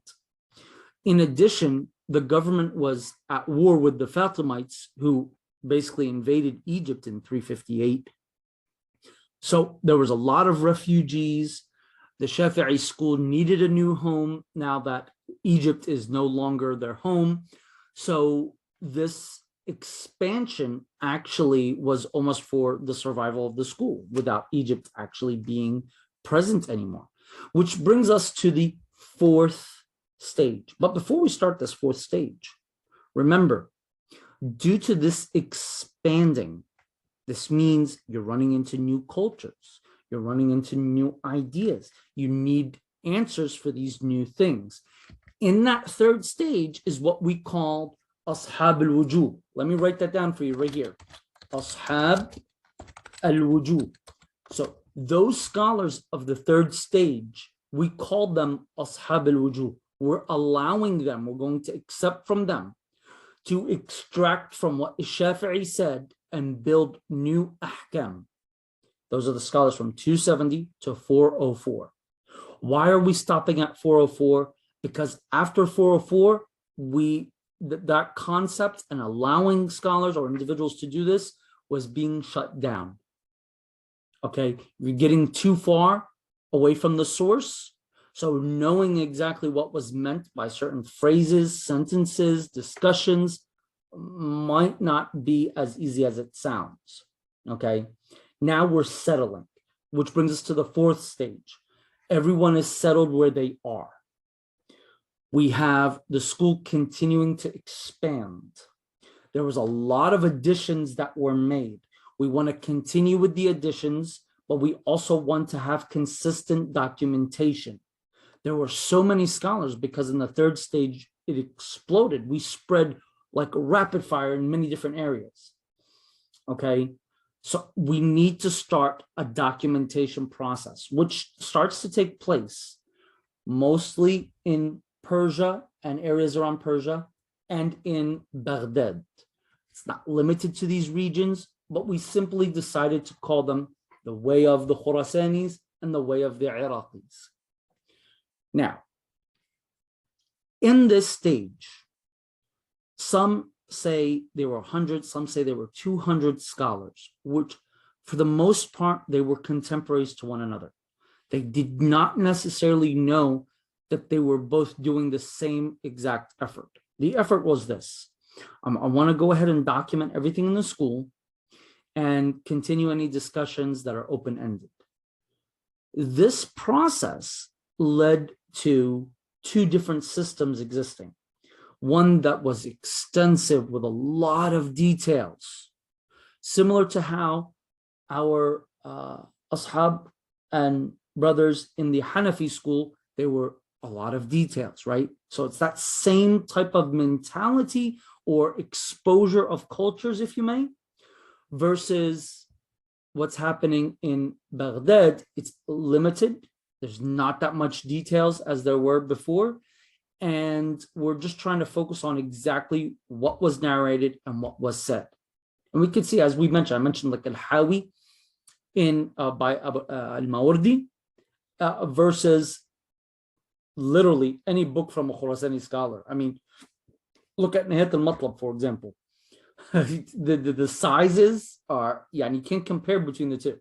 In addition, the government was at war with the Fatimites, who basically invaded Egypt in 358. So there was a lot of refugees. The Shafi'i school needed a new home now that Egypt is no longer their home. So this expansion actually was almost for the survival of the school without Egypt actually being present anymore, which brings us to the fourth stage. But before we start this fourth stage, remember, due to this expanding, this means you're running into new cultures, you're running into new ideas, you need answers for these new things. In that third stage is what we call Ashab al-Wujub. Let me write that down for you right here. Ashab al-Wujub. So those scholars of the third stage, we call them Ashab al-Wujub. We're allowing them, we're going to accept from them to extract from what Shafi'i said and build new ahkam. Those are the scholars from 270 to 404. Why are we stopping at 404? Because after 404, that concept and allowing scholars or individuals to do this was being shut down. Okay, you're getting too far away from the source. So knowing exactly what was meant by certain phrases, sentences, discussions might not be as easy as it sounds. Okay, now we're settling, which brings us to the fourth stage. Everyone is settled where they are. We have the school continuing to expand. There was a lot of additions that were made. We want to continue with the additions, but we also want to have consistent documentation. There were so many scholars because in the third stage, it exploded. We spread like rapid fire in many different areas. Okay, so we need to start a documentation process, which starts to take place mostly in Persia and areas around Persia and in Baghdad. It's not limited to these regions, but we simply decided to call them the way of the Khurasanis and the way of the Iraqis. Now, in this stage, some say there were 100, some say there were 200 scholars, which for the most part, they were contemporaries to one another. They did not necessarily know that they were both doing the same exact effort. The effort was this. I want to go ahead and document everything in the school and continue any discussions that are open-ended. This process led to two different systems existing. One that was extensive with a lot of details, similar to how our ashab and brothers in the Hanafi school, they were a lot of details, right? So it's that same type of mentality or exposure of cultures, if you may, versus what's happening in Baghdad. It's limited. There's not that much details as there were before. And we're just trying to focus on exactly what was narrated and what was said. And we can see, as we mentioned, I mentioned like Al-Hawi in by Al-Mawardi versus literally any book from a Khurasani scholar. I mean, look at Nihayat al-Matlab, for example. the sizes are, yeah, you can't compare between the two.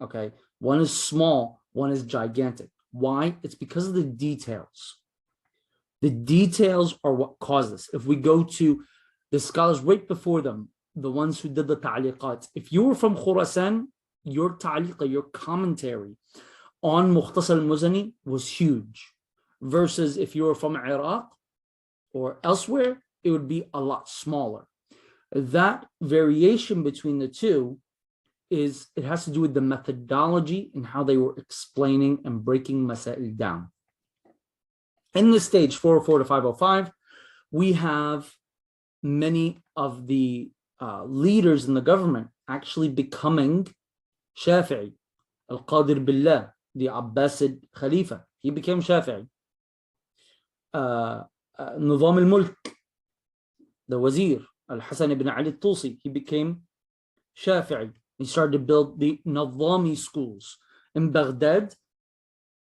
Okay, one is small, one is gigantic. Why? It's because of the details. The details are what cause this. If we go to the scholars right before them, the ones who did the ta'liqat, if you were from Khurasan, your ta'liqa, your commentary on Mukhtasar al-Muzani was huge, versus if you were from Iraq or elsewhere, it would be a lot smaller. That variation between the two is, it has to do with the methodology and how they were explaining and breaking masail down. In this stage 404 to 505, we have many of the leaders in the government actually becoming Shafi'i. Al-Qadir Billah, the Abbasid Khalifa, he became Shafi'i. Nizam al-Mulk, the Wazir, Al-Hasan ibn Ali al-Tusi, he became Shafi'i. He started to build the Nizami schools in Baghdad.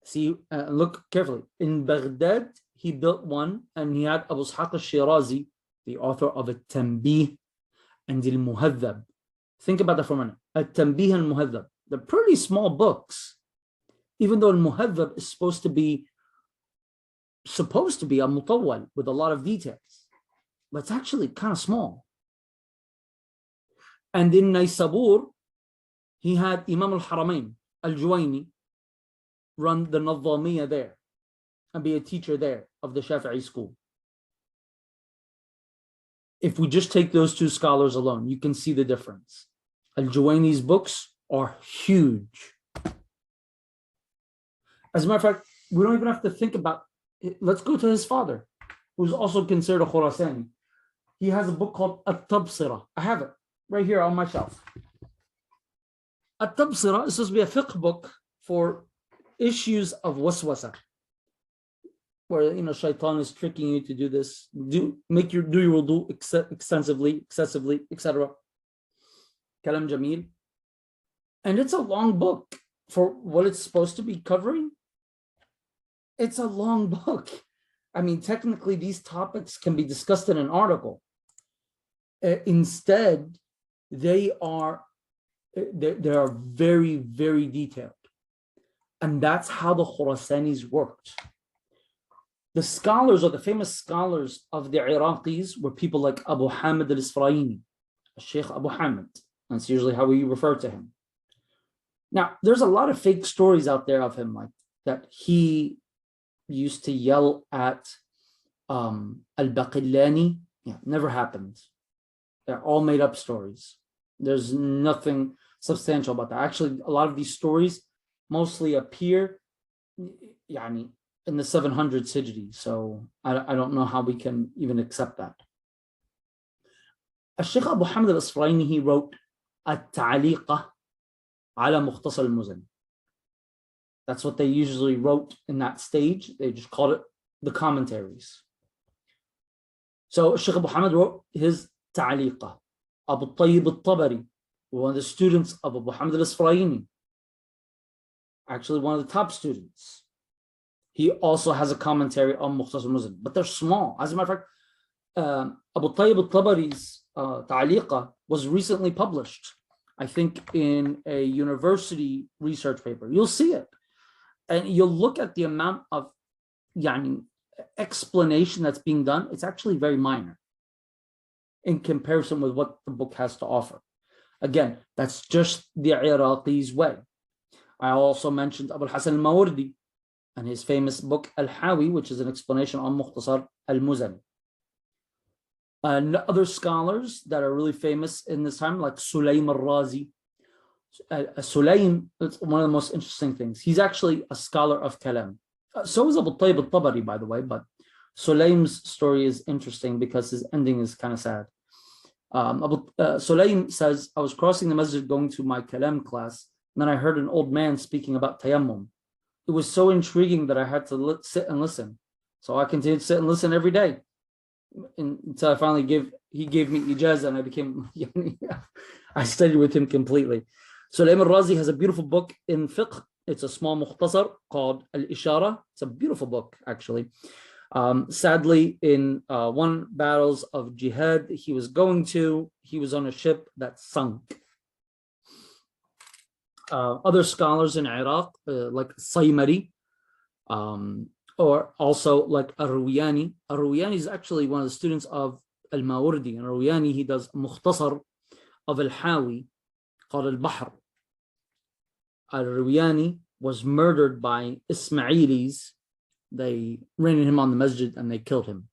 See, look carefully. In Baghdad, he built one, and he had Abu Ishaq al-Shirazi, the author of Al-Tanbih and Al-Muhadhab. Think about that for a minute. Al-Tanbih and Al-Muhadhab. They're pretty small books, even though Al-Muhadhab is supposed to be a mutawwal with a lot of details, but it's actually kind of small. And in Naysabur, he had Imam al-Haramain, al-Juwayni, run the Nizamiya there and be a teacher there of the Shafi'i school. If we just take those two scholars alone, you can see the difference. Al-Juwayni's books are huge. As a matter of fact, we don't even have to think about it. Let's go to his father, who's also considered a Khurasani. He has a book called At-Tabsira. I have it right here on my shelf. At-Tabsira is supposed to be a fiqh book for issues of waswasa, where shaitan is tricking you to do this, do your wudu extensively, excessively, etc. Kalam Jamil. And it's a long book for what it's supposed to be covering. It's a long book. I mean, technically, these topics can be discussed in an article. Instead, they are very, very detailed. And that's how the Khurasanis worked. The scholars, or the famous scholars of the Iraqis, were people like Abu Hamid al-Isfaraini, Sheikh Abu Hamid. That's usually how we refer to him. Now, there's a lot of fake stories out there of him, like that he used to yell at al-Baqillani. Yeah, never happened. They're all made up stories. There's nothing substantial about that. Actually, a lot of these stories mostly appear in the 700s Hijri. So I don't know how we can even accept that. Sheikh Abu Hamid al-Asfaraini, he wrote At-Ta'liqah ala Mukhtasar al-Muzani. That's what they usually wrote in that stage. They just called it the commentaries. So Sheikh Abu Hamid wrote his Ta'liqah. Abu Tayyib al-Tabari, one of the students of Abu Hamid al-Asfaraini, actually one of the top students, he also has a commentary on Mukhtasar al-Muzani, but they're small. As a matter of fact, Abu Tayyib al-Tabari's Ta'liqah was recently published, I think, in a university research paper. You'll see it. And you'll look at the amount of explanation that's being done. It's actually very minor in comparison with what the book has to offer. Again, that's just the Iraqis' way. I also mentioned Abu al-Hasan al-Mawardi and his famous book Al-Hawi, which is an explanation on Mukhtasar al-Muzani. And other scholars that are really famous in this time, like Sulaym al-Razi. Sulaym, it's one of the most interesting things. He's actually a scholar of Kalam. So is Abu Tayyib al-Tabari, by the way, but Sulaim's story is interesting because his ending is kind of sad. Sulaim says, I was crossing the masjid going to my kalam class, and then I heard an old man speaking about tayammum. It was so intriguing that I had to sit and listen. So I continued to sit and listen every day until I finally he gave me ijazah and I became, I studied with him completely. Sulaim al-Razi has a beautiful book in fiqh. It's a small mukhtasar called Al-Ishara. It's a beautiful book, actually. Sadly, in one battles of jihad he was on a ship that sunk. Other scholars in Iraq, like Saymari, or also like Ar-Ruwayani. Ar-Ruwayani is actually one of the students of Al-Mawardi. And Ar-Ruwayani, he does mukhtasar of Al-Hawi called Al-Bahr. Al-Ruwayani was murdered by Ismailis. They ran him on the masjid and they killed him.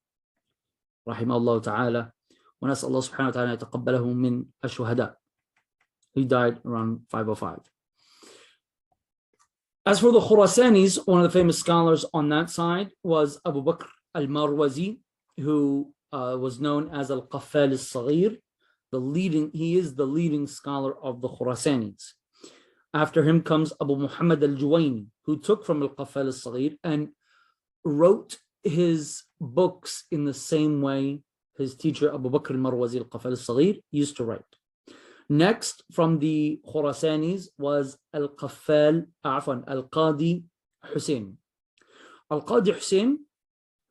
Rahimahullah ta'ala. ونسأل الله سبحانه وتعالى يتقبله من الشهداء. He died around 505. As for the Khurasanis, one of the famous scholars on that side was Abu Bakr al-Marwazi, who was known as Al-Qaffal al-Saghir. He is the leading scholar of the Khurasanis. After him comes Abu Muhammad al-Juwayni, who took from Al-Qaffal al-Saghir and wrote his books in the same way his teacher Abu Bakr al-Marwazi al-Qaffal al-Saghir used to write. Next from the Khurasanis was Al-Qadi Hussein. Al-Qadi Hussein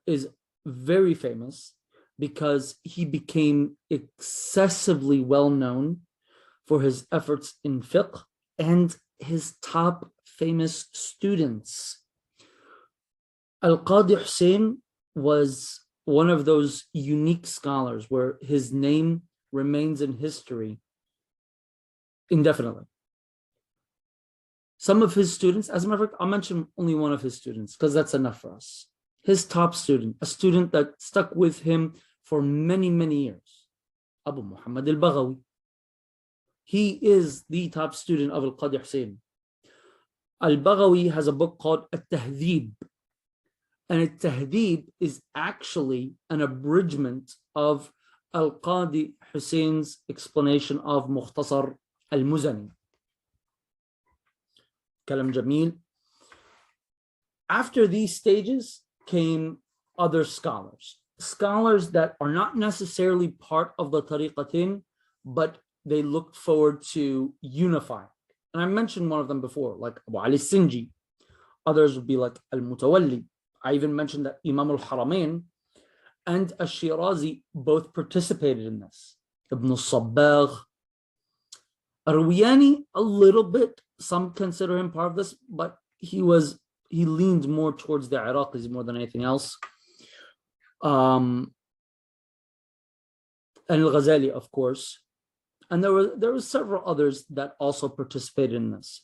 is very famous because he became excessively well known for his efforts in fiqh and his top famous students. Al-Qadi Hussein was one of those unique scholars where his name remains in history indefinitely. Some of his students, as a matter of fact, I'll mention only one of his students because that's enough for us. His top student, a student that stuck with him for many, many years, Abu Muhammad al-Baghawi. He is the top student of Al-Qadi Hussein. Al-Baghawi has a book called At-Tahdhib. And At-Tahdhib is actually an abridgment of Al-Qadi Hussein's explanation of Mukhtasar al-Muzani. Kalam Jamil. After these stages came other scholars that are not necessarily part of the tariqatin, but they looked forward to unifying. And I mentioned one of them before, like Abu Ali Sinji. Others would be like Al-Mutawalli. I even mentioned that Imam al-Haramain and al-Shirazi both participated in this. Ibn al-Sabbagh. Ar-Ruwayani, a little bit, some consider him part of this, but he leaned more towards the Iraqis more than anything else. And Al-Ghazali, of course. And there were several others that also participated in this.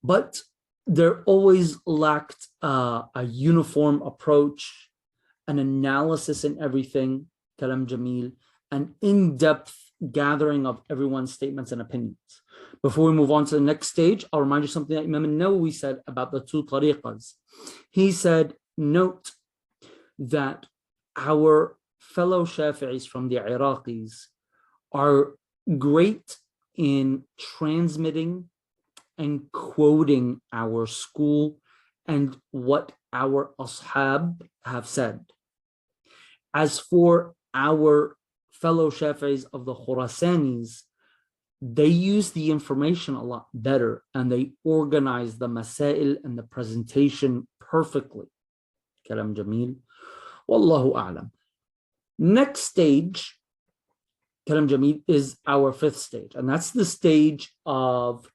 But there always lacked a uniform approach, an analysis in everything, Kalam Jamil, an in-depth gathering of everyone's statements and opinions. Before we move on to the next stage, I'll remind you something that Imam al-Nawawi said about the two tariqas. He said, note that our fellow Shafi'is from the Iraqis are great in transmitting and quoting our school and what our ashab have said. As for our fellow Shafi'is of the Khurasanis, they use the information a lot better and they organize the masail and the presentation perfectly. Kalam Jamil. Wallahu a'lam. Next stage, Kalam Jamil, is our fifth stage, and that's the stage of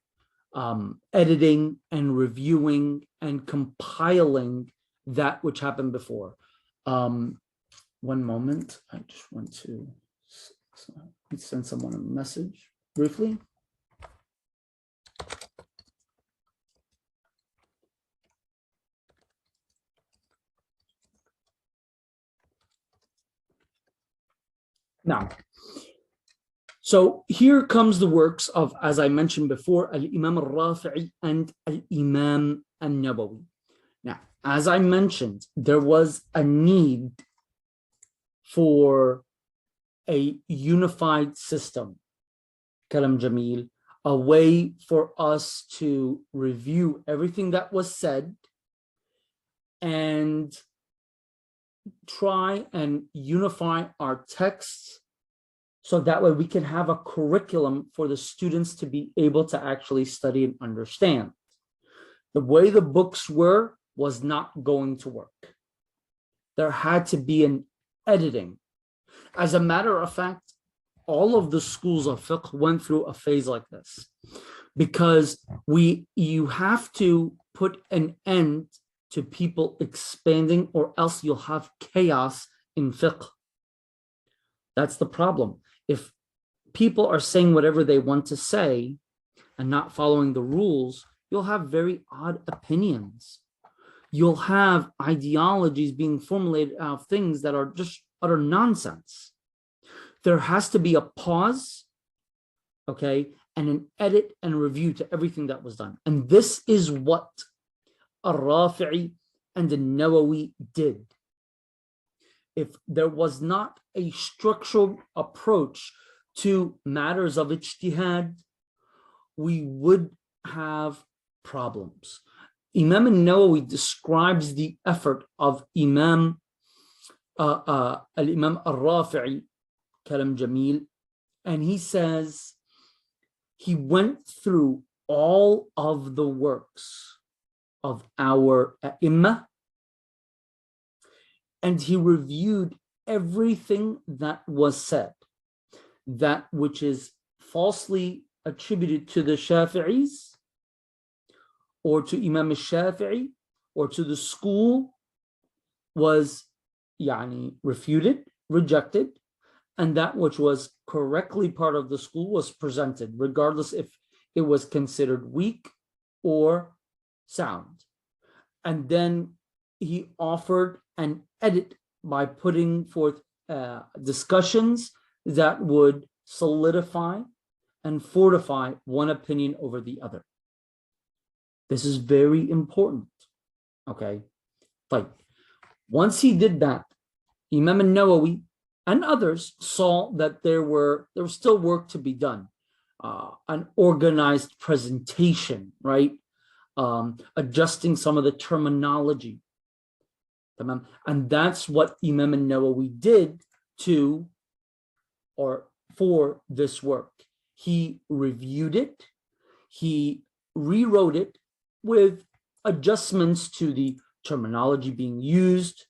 editing and reviewing and compiling that which happened before. One moment, I just want to send someone a message briefly. Now, so here comes the works of, as I mentioned before, Al-Imam al-Rafi'i and Al-Imam al-Nawawi. Now, As I mentioned, there was a need for a unified system, Kalam Jamil, a way for us to review everything that was said and try and unify our texts so that way we can have a curriculum for the students to be able to actually study and understand. The way the books were was not going to work. There had to be an editing. As a matter of fact, all of the schools of fiqh went through a phase like this, because you have to put an end to people expanding, or else you'll have chaos in fiqh. That's the problem. If people are saying whatever they want to say and not following the rules, you'll have very odd opinions. You'll have ideologies being formulated out of things that are just utter nonsense. There has to be a pause, okay, and an edit and review to everything that was done. And this is what Al-Rafi'i and the Nawawi did. If there was not a structural approach to matters of ijtihad, we would have problems. Imam al-Nawawi describes the effort of Imam al-Imam al-Rafi'i, Kalam Jamil, and he says he went through all of the works of our A'imma, and he reviewed everything that was said, that which is falsely attributed to the Shafi'is or to Imam al-Shafi'i or to the school was refuted, rejected, and that which was correctly part of the school was presented, regardless if it was considered weak or sound. And then he offered an edit by putting forth discussions that would solidify and fortify one opinion over the other. This is very important, okay? Like, once he did that, Imam al-Nawawi and others saw that there was still work to be done. An organized presentation, right? Adjusting some of the terminology. And that's what Imam al-Nawawi did for this work. He reviewed it, he rewrote it with adjustments to the terminology being used,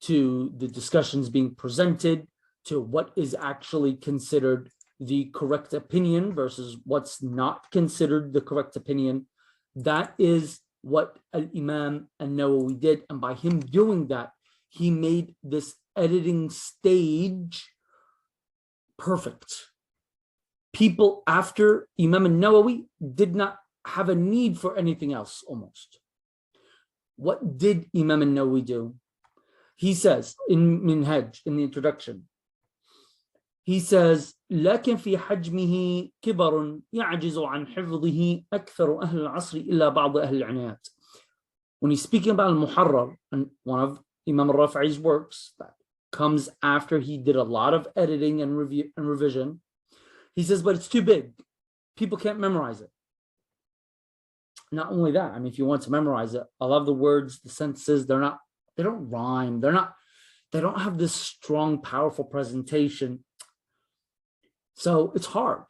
to the discussions being presented, to what is actually considered the correct opinion versus what's not considered the correct opinion. That is what Al-Imam al-Nawawi did. And by him doing that, he made this editing stage perfect. People after Imam al-Nawawi did not have a need for anything else almost. What did Imam al-Nawawi do? He says in Minhaj, in the introduction, he says, لكن في حجمه كبر يعجز عن حفظه أكثر أهل العصر إلا بعض أهل العنايات. When he's speaking about al-Muharrar, and one of Imam al-Rafi'i's works that comes after he did a lot of editing and review and revision, he says, but it's too big. People can't memorize it. Not only that, I mean, if you want to memorize it, a lot of the words, the sentences, they don't rhyme. They don't have this strong, powerful presentation. So it's hard.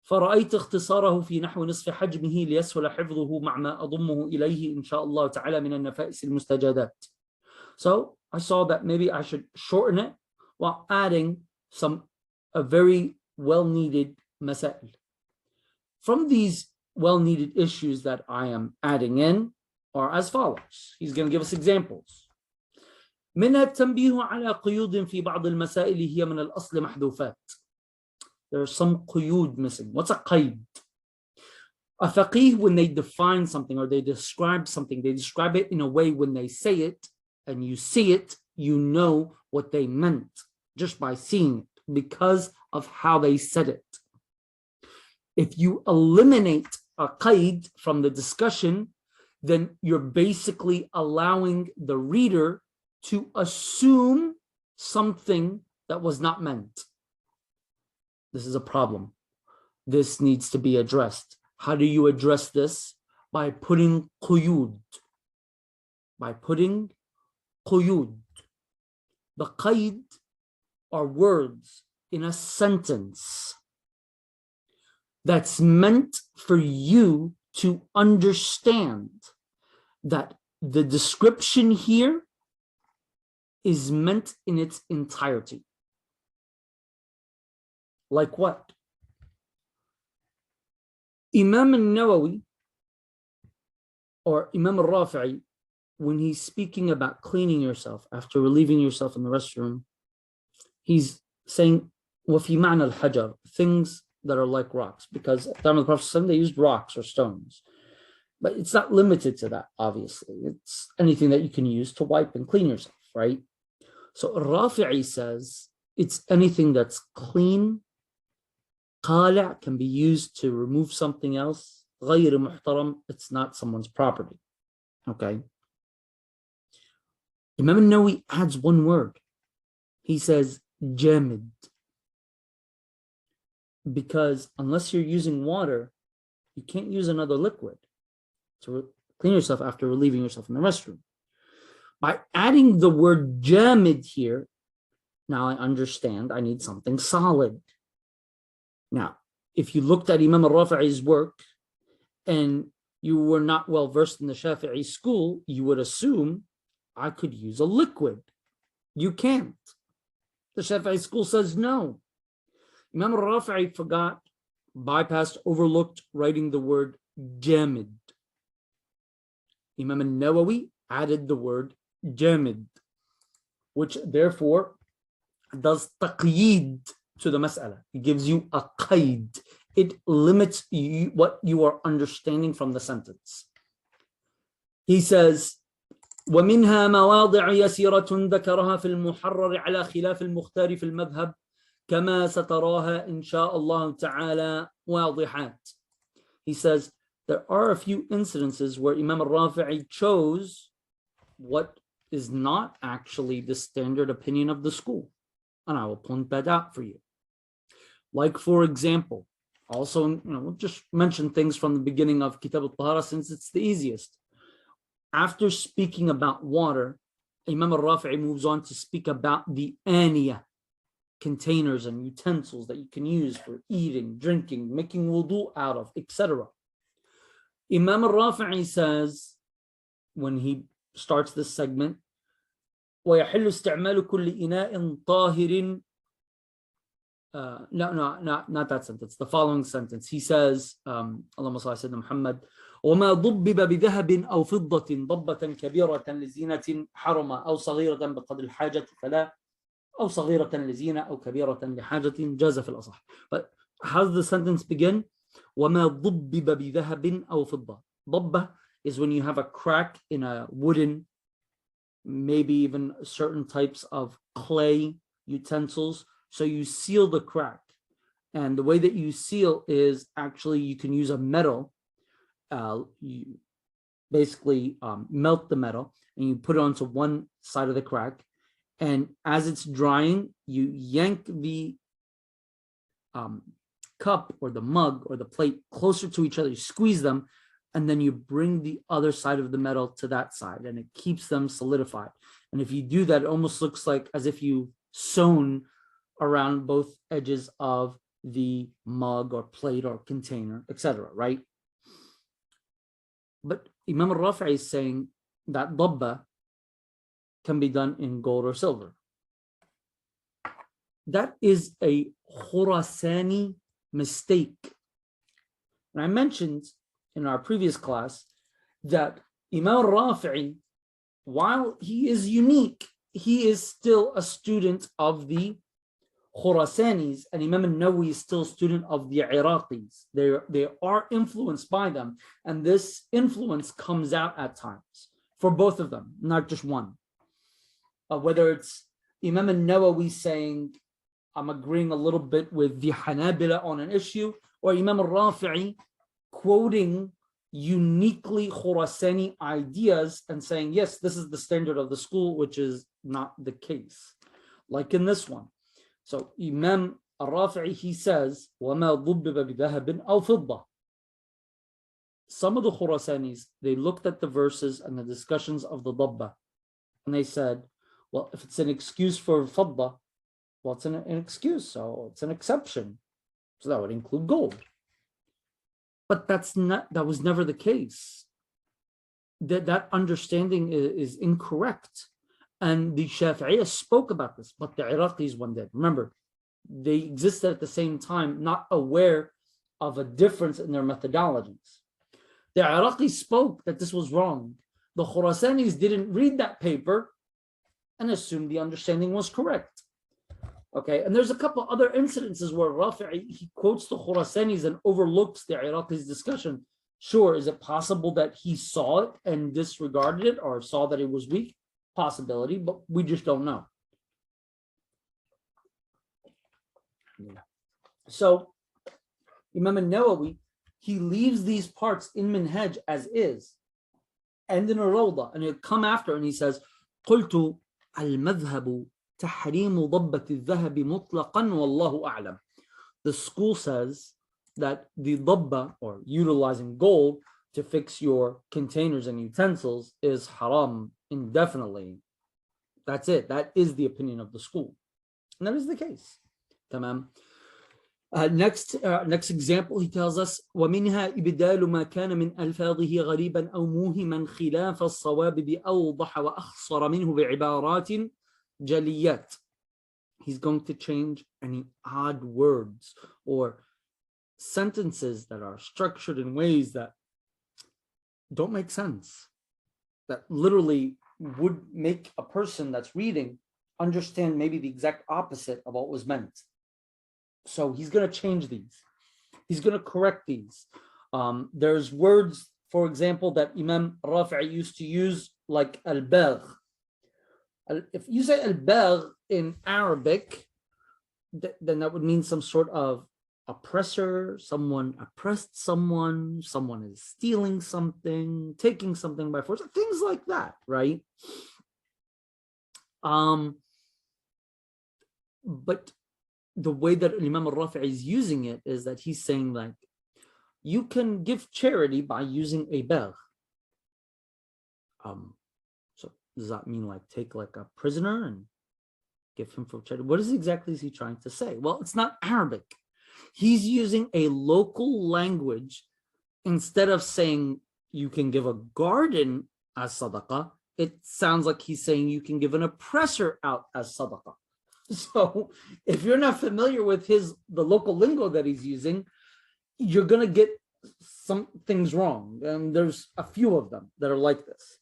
فرأيت اختصاره في نحو نصف حجمه ليسهل حفظه مع ما أضمه إليه إن شاء الله تعالى من النفائس المستجدات. So I saw that maybe I should shorten it while adding a very well-needed masail. From these well-needed issues that I am adding in are as follows. He's going to give us examples. منها التنبيه على قيود في بعض المسائل هي من الأصل محذوفات. There are some quyud missing. What's a qayd? A faqih, when they define something or they describe something, they describe it in a way when they say it and you see it, you know what they meant just by seeing it because of how they said it. If you eliminate a qayd from the discussion, then you're basically allowing the reader to assume something that was not meant. This is a problem. This needs to be addressed. How do you address this? By putting quyud. By putting quyud. The qayd are words in a sentence that's meant for you to understand that the description here is meant in its entirety. Like what? Imam al-Nawawi or Imam al-Rafi'i, when he's speaking about cleaning yourself after relieving yourself in the restroom, he's saying, وَفِي مَعْنَى الْحَجَرِ, things that are like rocks, because at the time of the Prophet they used rocks or stones. But it's not limited to that, obviously. It's anything that you can use to wipe and clean yourself, right? So Rafi'i says it's anything that's clean. Qala' can be used to remove something else. غير محترم, it's not someone's property. Okay. Imam al-Nawawi adds one word. He says jamid. Because unless you're using water, you can't use another liquid to clean yourself after relieving yourself in the restroom. By adding the word jamid here, now I understand I need something solid. Now, if you looked at Imam al-Rafi'i's work and you were not well versed in the Shafi'i school, you would assume I could use a liquid. You can't. The Shafi'i school says no. Imam al-Rafi'i forgot, bypassed, overlooked writing the word jamid. Imam al-Nawawi added the word jamid, which therefore does taqyeed to the mas'ala. It gives you a qayd. It limits you, what you are understanding from the sentence. He says, وَمِنْهَا مَوَاضِعَ يَسِيرَةٌ ذَكَرَهَا فِي الْمُحَرَّرِ عَلَى خِلَافِ الْمُخْتَارِ فِي الْمَذْهَبِ كَمَا سَتَرَاهَا إِنْ شَاءَ اللَّهُ تَعَالَى وَاضِحَاتٍ. He says, there are a few incidences where Imam al-Rafi'i chose what is not actually the standard opinion of the school. And I will point that out for you. Like, for example, also, we'll just mention things from the beginning of Kitab al-Tahara since it's the easiest. After speaking about water, Imam al-Rafi'i moves on to speak about the aniyah, containers and utensils that you can use for eating, drinking, making wudu out of, etc. Imam al-Rafi'i says, when he starts this segment, وَيَحِلُّ اسْتِعْمَالُ كُلِّ إِنَاءٍ طَاهِرٍ. Not that sentence. The following sentence. He says, Allahumma salli ala Muhammad, وَمَا ضُبِّبَ بِذَهَبٍ أَوْ فِضَّةٍ ضَبَّةً كَبِيرَةً لِزِينَةٍ حَرَمَ أَوْ صَغِيرَةً بِقَدْرِ الْحَاجَةِ فَلَا أو صغيرة لزينة أو كبيرة لحاجة جاز في الأصح. But how does the sentence begin? وَمَا ضُبِّبَ بِذَهَبٍ أَوْ فِضَّةٍ. ضَبَّة is when you have a crack in a wooden, maybe even certain types of clay utensils. So you seal the crack. And the way that you seal is actually you can use a metal. You basically melt the metal and you put it onto one side of the crack. And as it's drying, you yank the cup or the mug or the plate closer to each other, you squeeze them, and then you bring the other side of the metal to that side, and it keeps them solidified. And if you do that, it almost looks like as if you sewn around both edges of the mug or plate or container, etc., right? But Imam al-Rafi'i is saying that dabba can be done in gold or silver. That is a Khurasani mistake. And I mentioned in our previous class that Imam al-Rafi'i, while he is unique, he is still a student of the Khurasanis, and Imam al-Nawawi is still a student of the Iraqis. They are influenced by them, and this influence comes out at times for both of them, not just one. Whether it's Imam al-Nawawi saying, I'm agreeing a little bit with the Hanabila on an issue, or Imam al-Rafi'i quoting uniquely Khurasani ideas and saying, yes, this is the standard of the school, which is not the case. Like in this one. So Imam al-Rafi'i, he says, وَمَا ضُبِّبَ بِذَهَبٍ أَوْ فِضَّةٍ. Some of the Khurasanis, they looked at the verses and the discussions of the Dabba, and they said, well, if it's an excuse for Fadda, well, it's an excuse, so it's an exception. So that would include gold. But that was never the case. That understanding is incorrect. And the Shafi'iyya spoke about this, but the Iraqis one did. Remember, they existed at the same time, not aware of a difference in their methodologies. The Iraqis spoke that this was wrong. The Khurasanis didn't read that paper and assumed the understanding was correct. Okay, and there's a couple other incidences where Rafi'i, he quotes the Khurasanis and overlooks the Iraqis' discussion. Sure, is it possible that he saw it and disregarded it, or saw that it was weak? Possibility, but we just don't know. So Imam al-Nawawi, he leaves these parts in Minhaj as is, and in a Rawda, and he'll come after and he says, قلت المذهب تحريم ضبة الذهب مطلقا والله أعلم. The school says that the dabba, or utilizing gold to fix your containers and utensils, is haram indefinitely. That's it. That is the opinion of the school. And that is the case. Tamam. Next example, he tells us, وَمِنْهَا إِبْدَالُ مَا كَانَ مِنْ أَلْفَاظِهِ غَرِيبًا أَوْ مُوهِمًا خِلَافَ الصَّوَابِ بِأَوْضَحَ وَأَخْصَرَ مِنْهُ بِعِبَارَاتٍ جَلِيَّاتٍ. He's going to change any odd words or sentences that are structured in ways that don't make sense, that literally would make a person that's reading understand maybe the exact opposite of what was meant. So he's going to change these. He's going to correct these. There's words, for example, that Imam Rafi'i used to use, like al-bagh. If you say al-bagh in Arabic, then that would mean some sort of oppressor, someone oppressed someone, someone is stealing something, taking something by force, things like that, right? But the way that Imam al-Rafi'i is using it is that he's saying, like, you can give charity by using a bagh. So does that mean like take like a prisoner and give him for charity? What exactly is he trying to say? Well, it's not Arabic. He's using a local language. Instead of saying you can give a garden as sadaqah, it sounds like he's saying you can give an oppressor out as sadaqah. So if you're not familiar with the local lingo that he's using, you're going to get some things wrong. And there's a few of them that are like this.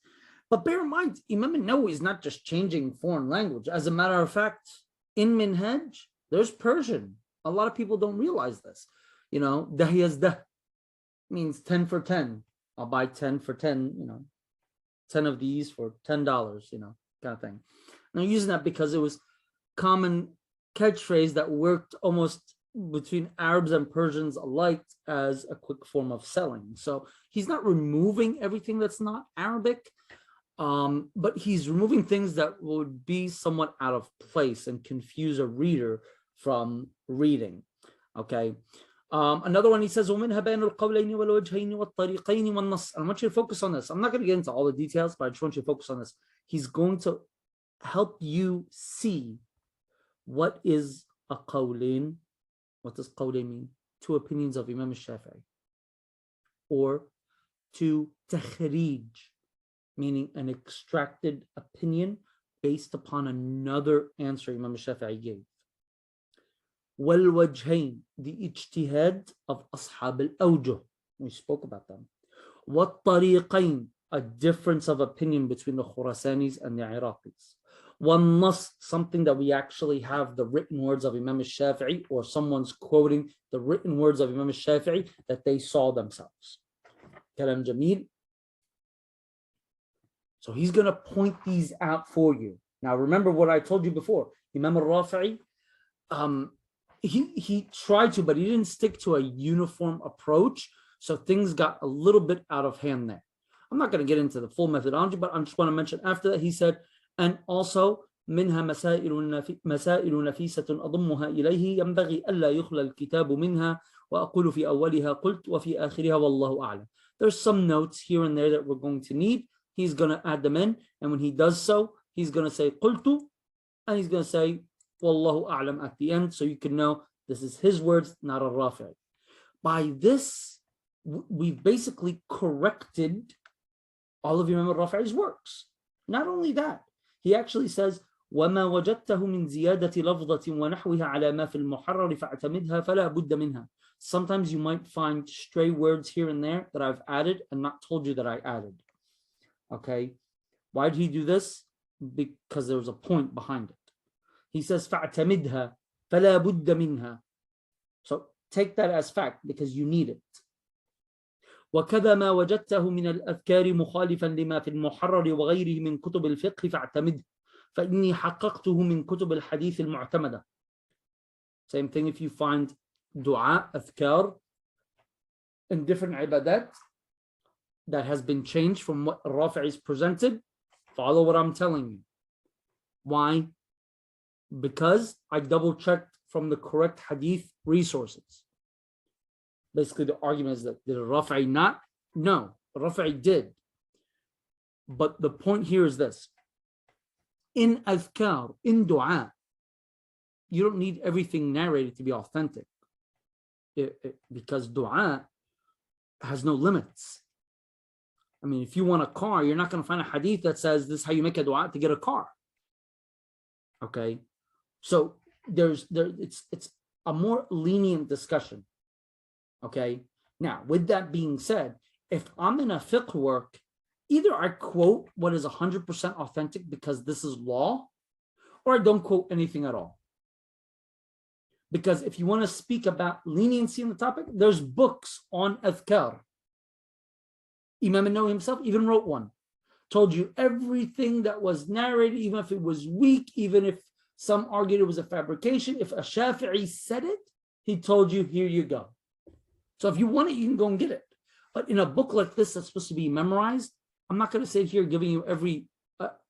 But bear in mind, Imam al-Nawawi is not just changing foreign language. As a matter of fact, in Minhaj, there's Persian. A lot of people don't realize this. You know, dahiyazdah means 10 for 10. I'll buy 10 for 10, 10 of these for $10, kind of thing. And I'm using that because it was common catchphrase that worked almost between Arabs and Persians alike as a quick form of selling. So he's not removing everything that's not Arabic, but he's removing things that would be somewhat out of place and confuse a reader from reading. Okay. Another one, he says, وَمِنْهَا بَيْنُ الْقَوْلَيْنِ وَالْوَجْهَيْنِ وَالطَّرِيقَيْنِ وَالنَّصِّ. I want you to focus on this. I'm not going to get into all the details, but I just want you to focus on this. He's going to help you see what is a qawlain. What does qawlain mean? Two opinions of Imam al-Shafi'i. Or two takhrij, meaning an extracted opinion based upon another answer Imam al-Shafi'i gave. وَالْوَجْهَيْن, the ijtihad of ashab al-awjuh. We spoke about them. وَالطَّرِيقَيْن, a difference of opinion between the Khurasanis and the Iraqis. وَالنَّص, something that we actually have the written words of Imam al-Shafi'i, or someone's quoting the written words of Imam al-Shafi'i that they saw themselves. Kalam Jameel. So he's going to point these out for you. Now remember what I told you before. Imam al-Rafi'i, he tried to, but he didn't stick to a uniform approach. So things got a little bit out of hand there. I'm not going to get into the full methodology, but I just want to mention after that, he said, and also, منها مسائل نفيسة أضمها إليه ينبغي ألا يخلى الكتاب منها وأقول في أولها قلت وفي آخرها والله أعلم. There's some notes here and there that we're going to need. He's going to add them in, and when he does so, he's going to say قلت, and he's going to say والله أعلم at the end, so you can know this is his words, not a Rafi. By this, we've basically corrected all of Imam al-Rafi'i's works. Not only that, he actually says, وَمَا وَجَدْتَهُ مِنْ زِيَادَةِ لَفْظَةٍ وَنَحْوِهَا عَلَى مَا فِي الْمُحَرَّرِ فَاعْتَمِدْهَا فَلَا بُدَّ مِنْهَا. Sometimes you might find stray words here and there that I've added and not told you that I added. Okay? Why did he do this? Because there was a point behind it. He says, فَاعْتَمِدْهَا فَلَا بُدَّ مِنْهَا. So take that as fact because you need it. وكذا ما وجدته من الأذكار مخالفا لما في المحرر وغيره من كتب الفقه فاعتمده فإني حققته من كتب الحديث المعتمدة. Same thing if you find dua, أذكار in different ibadat that has been changed from what Rafi is presented, follow what I'm telling you. Why? Because I double checked from the correct hadith resources. Basically, the argument is that did Rafi not? No, Rafi did. But the point here is this. In azkar, in dua, you don't need everything narrated to be authentic. Because dua has no limits. I mean, if you want a car, you're not going to find a hadith that says this is how you make a dua to get a car. Okay? So it's a more lenient discussion. Okay. Now, with that being said, if I'm in a fiqh work, either I quote what is 100% authentic because this is law, or I don't quote anything at all. Because if you want to speak about leniency in the topic, there's books on adhkar. Imam an-Nawawi himself even wrote one. Told you everything that was narrated, even if it was weak, even if some argued it was a fabrication. If a Shafi'i said it, he told you, here you go. So if you want it, you can go and get it. But in a book like this that's supposed to be memorized, I'm not going to sit here giving you every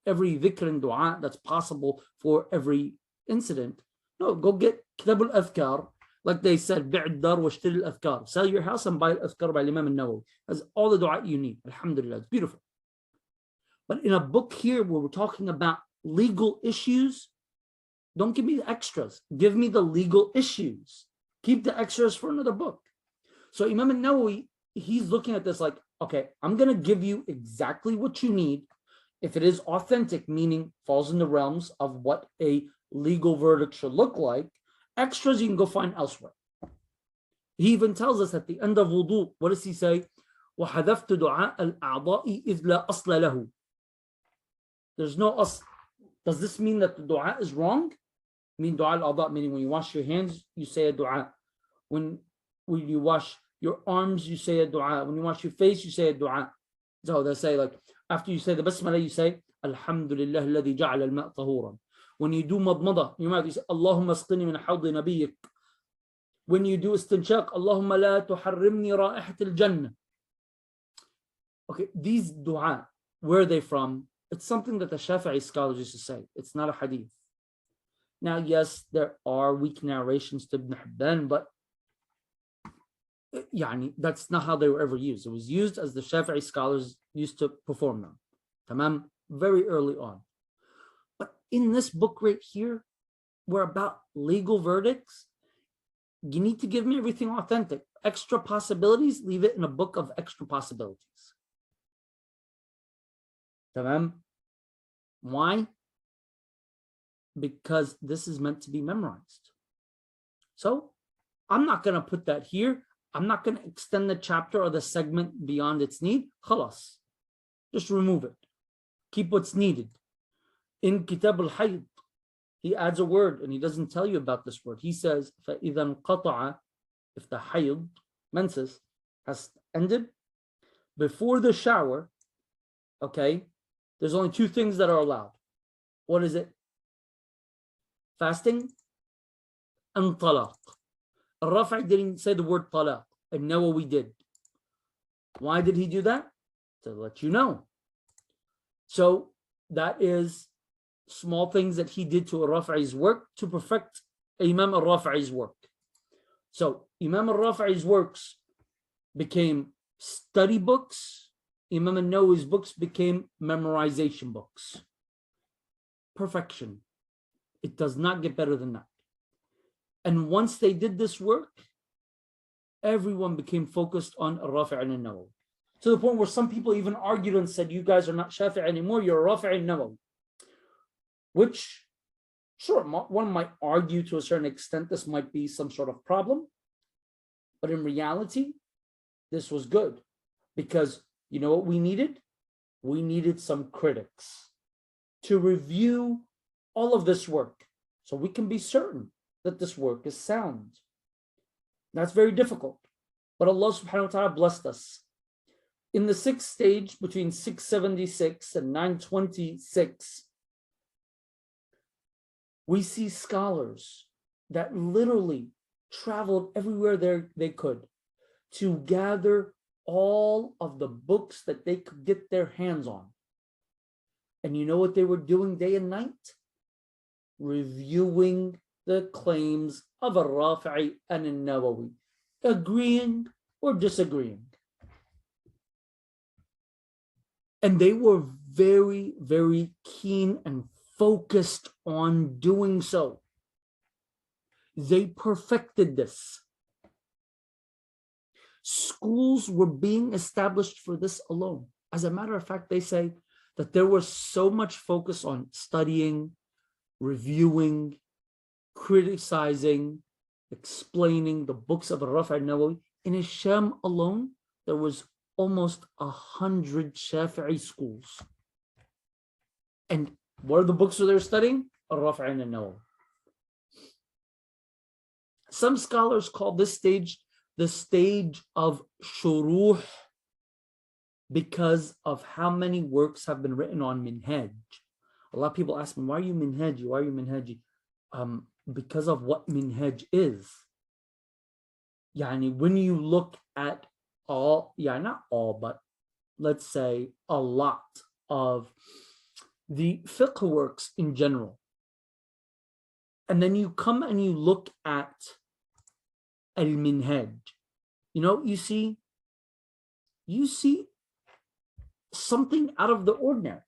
dhikr and dua that's possible for every incident. No, go get Kitab al-Adhkar. Like they said, bi'd dar wa ashtari al-adhkar. Sell your house and buy al-Adhkar by Imam an-Nawawi. That's all the dua you need. Alhamdulillah, it's beautiful. But in a book here where we're talking about legal issues, don't give me the extras. Give me the legal issues. Keep the extras for another book. So Imam an-Nawawi, he's looking at this like, okay, I'm going to give you exactly what you need. If it is authentic, meaning falls in the realms of what a legal verdict should look like, extras you can go find elsewhere. He even tells us at the end of wudu, what does he say? وَحَذَفْتُ دُعَاءَ الْأَعْضَاءِ إِذْ لَا أَصْلَ لَهُ. There's no asl. Does this mean that the dua is wrong? I mean dua al-a'dha, meaning when you wash your hands, you say a dua. When you wash your arms, you say a dua. When you wash your face, you say a dua. So they say, like, after you say the basmalah, you say Alhamdulillah alladhi ja'ala al-ma' tahuran. When you do madmada, you say Allahumma asqini min hawdi nabiyik. When you do istinshaq, Allahumma la tuharrimni ra'ihat al-jannah. Okay, these dua, where are they from? It's something that the Shafi'i scholars used to say. It's not a hadith. Now, yes, there are weak narrations to Ibn Hibban, but that's not how they were ever used. It was used as the Shafi'i scholars used to perform them. Tamam, very early on. But in this book right here, we're about legal verdicts. You need to give me everything authentic. Extra possibilities, leave it in a book of extra possibilities. Tamam. Why? Because this is meant to be memorized. So I'm not going to put that here. I'm not going to extend the chapter or the segment beyond its need. Khalas. Just remove it. Keep what's needed. In Kitab al-Hayd, he adds a word and he doesn't tell you about this word. He says, فَإِذَا انْقَطَعَ, if the hayd, menses, has ended, before the shower, okay, there's only two things that are allowed. What is it? Fasting and talaq. Al-Rafi didn't say the word talaq, and Nawawi did. Why did he do that? To let you know. So that is small things that he did to al-Rafi'i's work to perfect Imam al-Rafi'i's work. So Imam al-Rafi'i's works became study books. Imam al-Nawawi's books became memorization books. Perfection. It does not get better than that. And once they did this work, everyone became focused on al-Rafi' and al-Nawawi. To the point where some people even argued and said, you guys are not Shafi'i anymore, you're Rafi' and Nawawi. Which, sure, one might argue to a certain extent this might be some sort of problem. But in reality, this was good. Because you know what we needed? We needed some critics to review all of this work so we can be certain that this work is sound. That's very difficult. But Allah subhanahu wa ta'ala blessed us. In the sixth stage, between 676 and 926, we see scholars that literally traveled everywhere they could to gather all of the books that they could get their hands on. And you know what they were doing day and night? Reviewing the claims of al-Rafi'i and al-Nawawi, agreeing or disagreeing. And they were very, very keen and focused on doing so. They perfected this. Schools were being established for this alone. As a matter of fact, they say that there was so much focus on studying, reviewing, criticizing, explaining the books of al-Rafi' and Nawawi. In Sham alone, there was almost 100 Shafi'i schools. And what are the books that they're studying? Al-Rafi' and Nawawi. Some scholars call this stage the stage of shuruh because of how many works have been written on minhaj. A lot of people ask me, why are you minhaji? Why are you minhaji? Because of what minhaj is. Yani, when you look at all, not all, but let's say a lot of the fiqh works in general, and then you come and you look at al-minhaj, you see something out of the ordinary,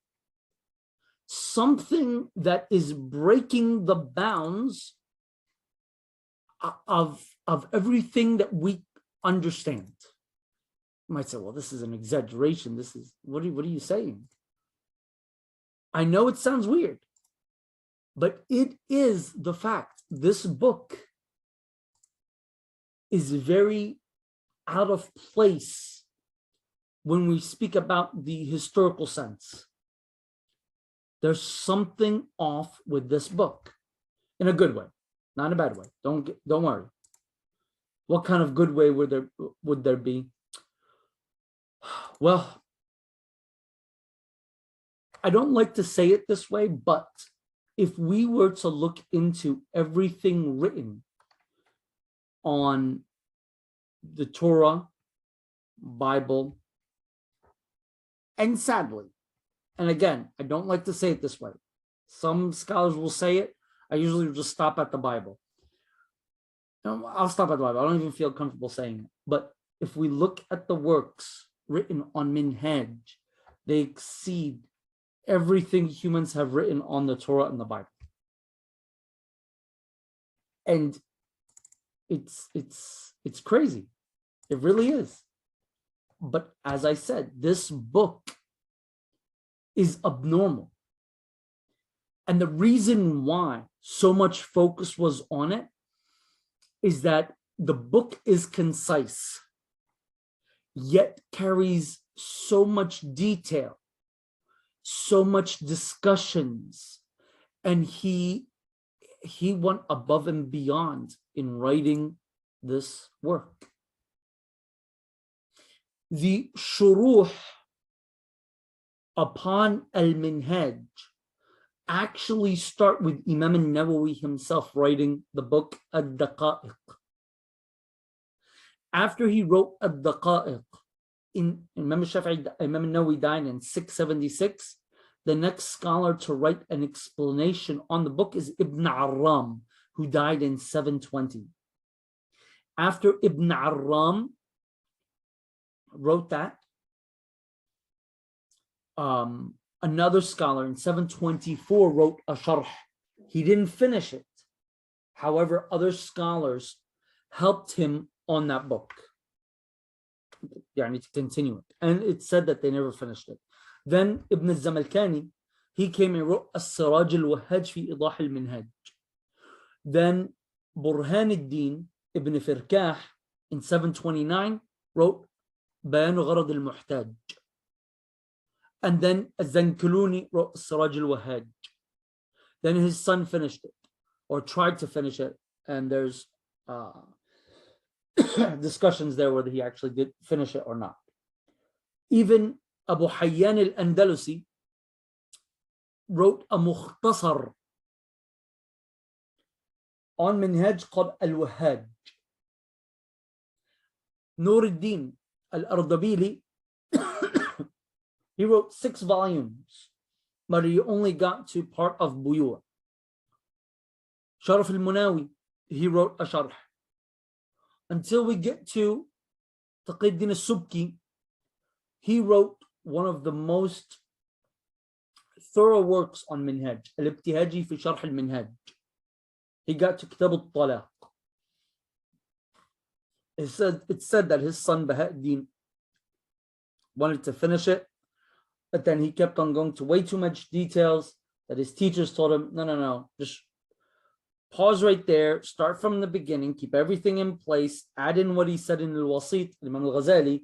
something that is breaking the bounds of everything that we understand. You might say, well, this is an exaggeration. This is, what are you saying? I know it sounds weird, but it is the fact. This book is very out of place when we speak about the historical sense. There's something off with this book in a good way, not in a bad way. Don't worry. What kind of good way would there be? Well, I don't like to say it this way, but if we were to look into everything written on the Torah, Bible, and sadly, and again, I don't like to say it this way. Some scholars will say it. I usually just stop at the Bible. I'll stop at the Bible. I don't even feel comfortable saying it. But if we look at the works written on minhaj, they exceed everything humans have written on the Torah and the Bible. And it's crazy. It really is. But as I said, this book is abnormal. And the reason why so much focus was on it is that the book is concise, yet carries so much detail, so much discussions, and he went above and beyond in writing this work. The shuruh upon al-minhaj actually start with Imam al-Nawawi himself writing the book ad-Daqa'iq. After he wrote ad-Daqa'iq, Imam Shafi'i, Imam Nawawi died in 676. The next scholar to write an explanation on the book is Ibn Arram, who died in 720. After Ibn Arram wrote that, another scholar in 724 wrote a sharh. He didn't finish it. However, other scholars helped him on that book. To continue it. And it said that they never finished it. Then Ibn al-Zamalkani, he came and wrote As-Siraj al-Wahhaj fi Idah al-Minhaj. Then Burhan al-Din Ibn Firkah in 729 wrote Bayan Gharad al-Muhtaj. And then Az-Zankuluni wrote As-Siraj al-Wahhaj. Then his son finished it, or tried to finish it, and there's discussions there whether he actually did finish it or not. Even Abu Hayyan al-Andalusi wrote a mukhtasar on Minhaj called Al-Wahhaj. Nur al-Din al-Ardabili, he wrote 6 volumes, but he only got to part of Buyu'. Sharaf al-Munawi, he wrote a sharh. Until we get to Taqi-ud-Din al-Subki, he wrote one of the most thorough works on Minhaj, Al-Ibtihaji fi Sharh al-Minhaj. He got to Kitab al-Talaq. It said that his son Baha'u'd-Din wanted to finish it, but then he kept on going to way too much details that his teachers told him, no, just pause right there, start from the beginning, keep everything in place, add in what he said in Al-Wasit, Imam al-Ghazali,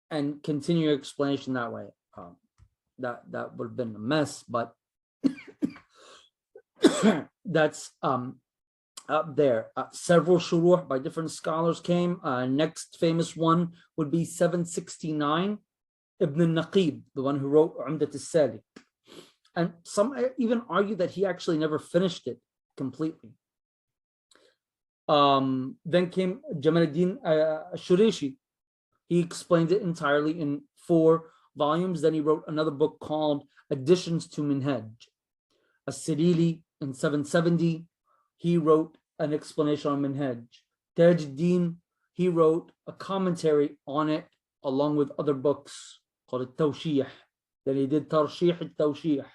and continue your explanation that way. That would have been a mess, but that's up there. Several shuruh by different scholars came. Next famous one would be 769, Ibn al-Naqib, the one who wrote Umdat al-Salik. And some even argue that he actually never finished it completely. Then came Jamaluddin Shurishi. He explained it entirely in 4 volumes. Then he wrote another book called Additions to Minhaj. As-Sirili in 770, he wrote an explanation on Minhaj. Tajuddin, he wrote a commentary on it along with other books called Al-Tawshih. Then he did Tarshih al-Tawshih.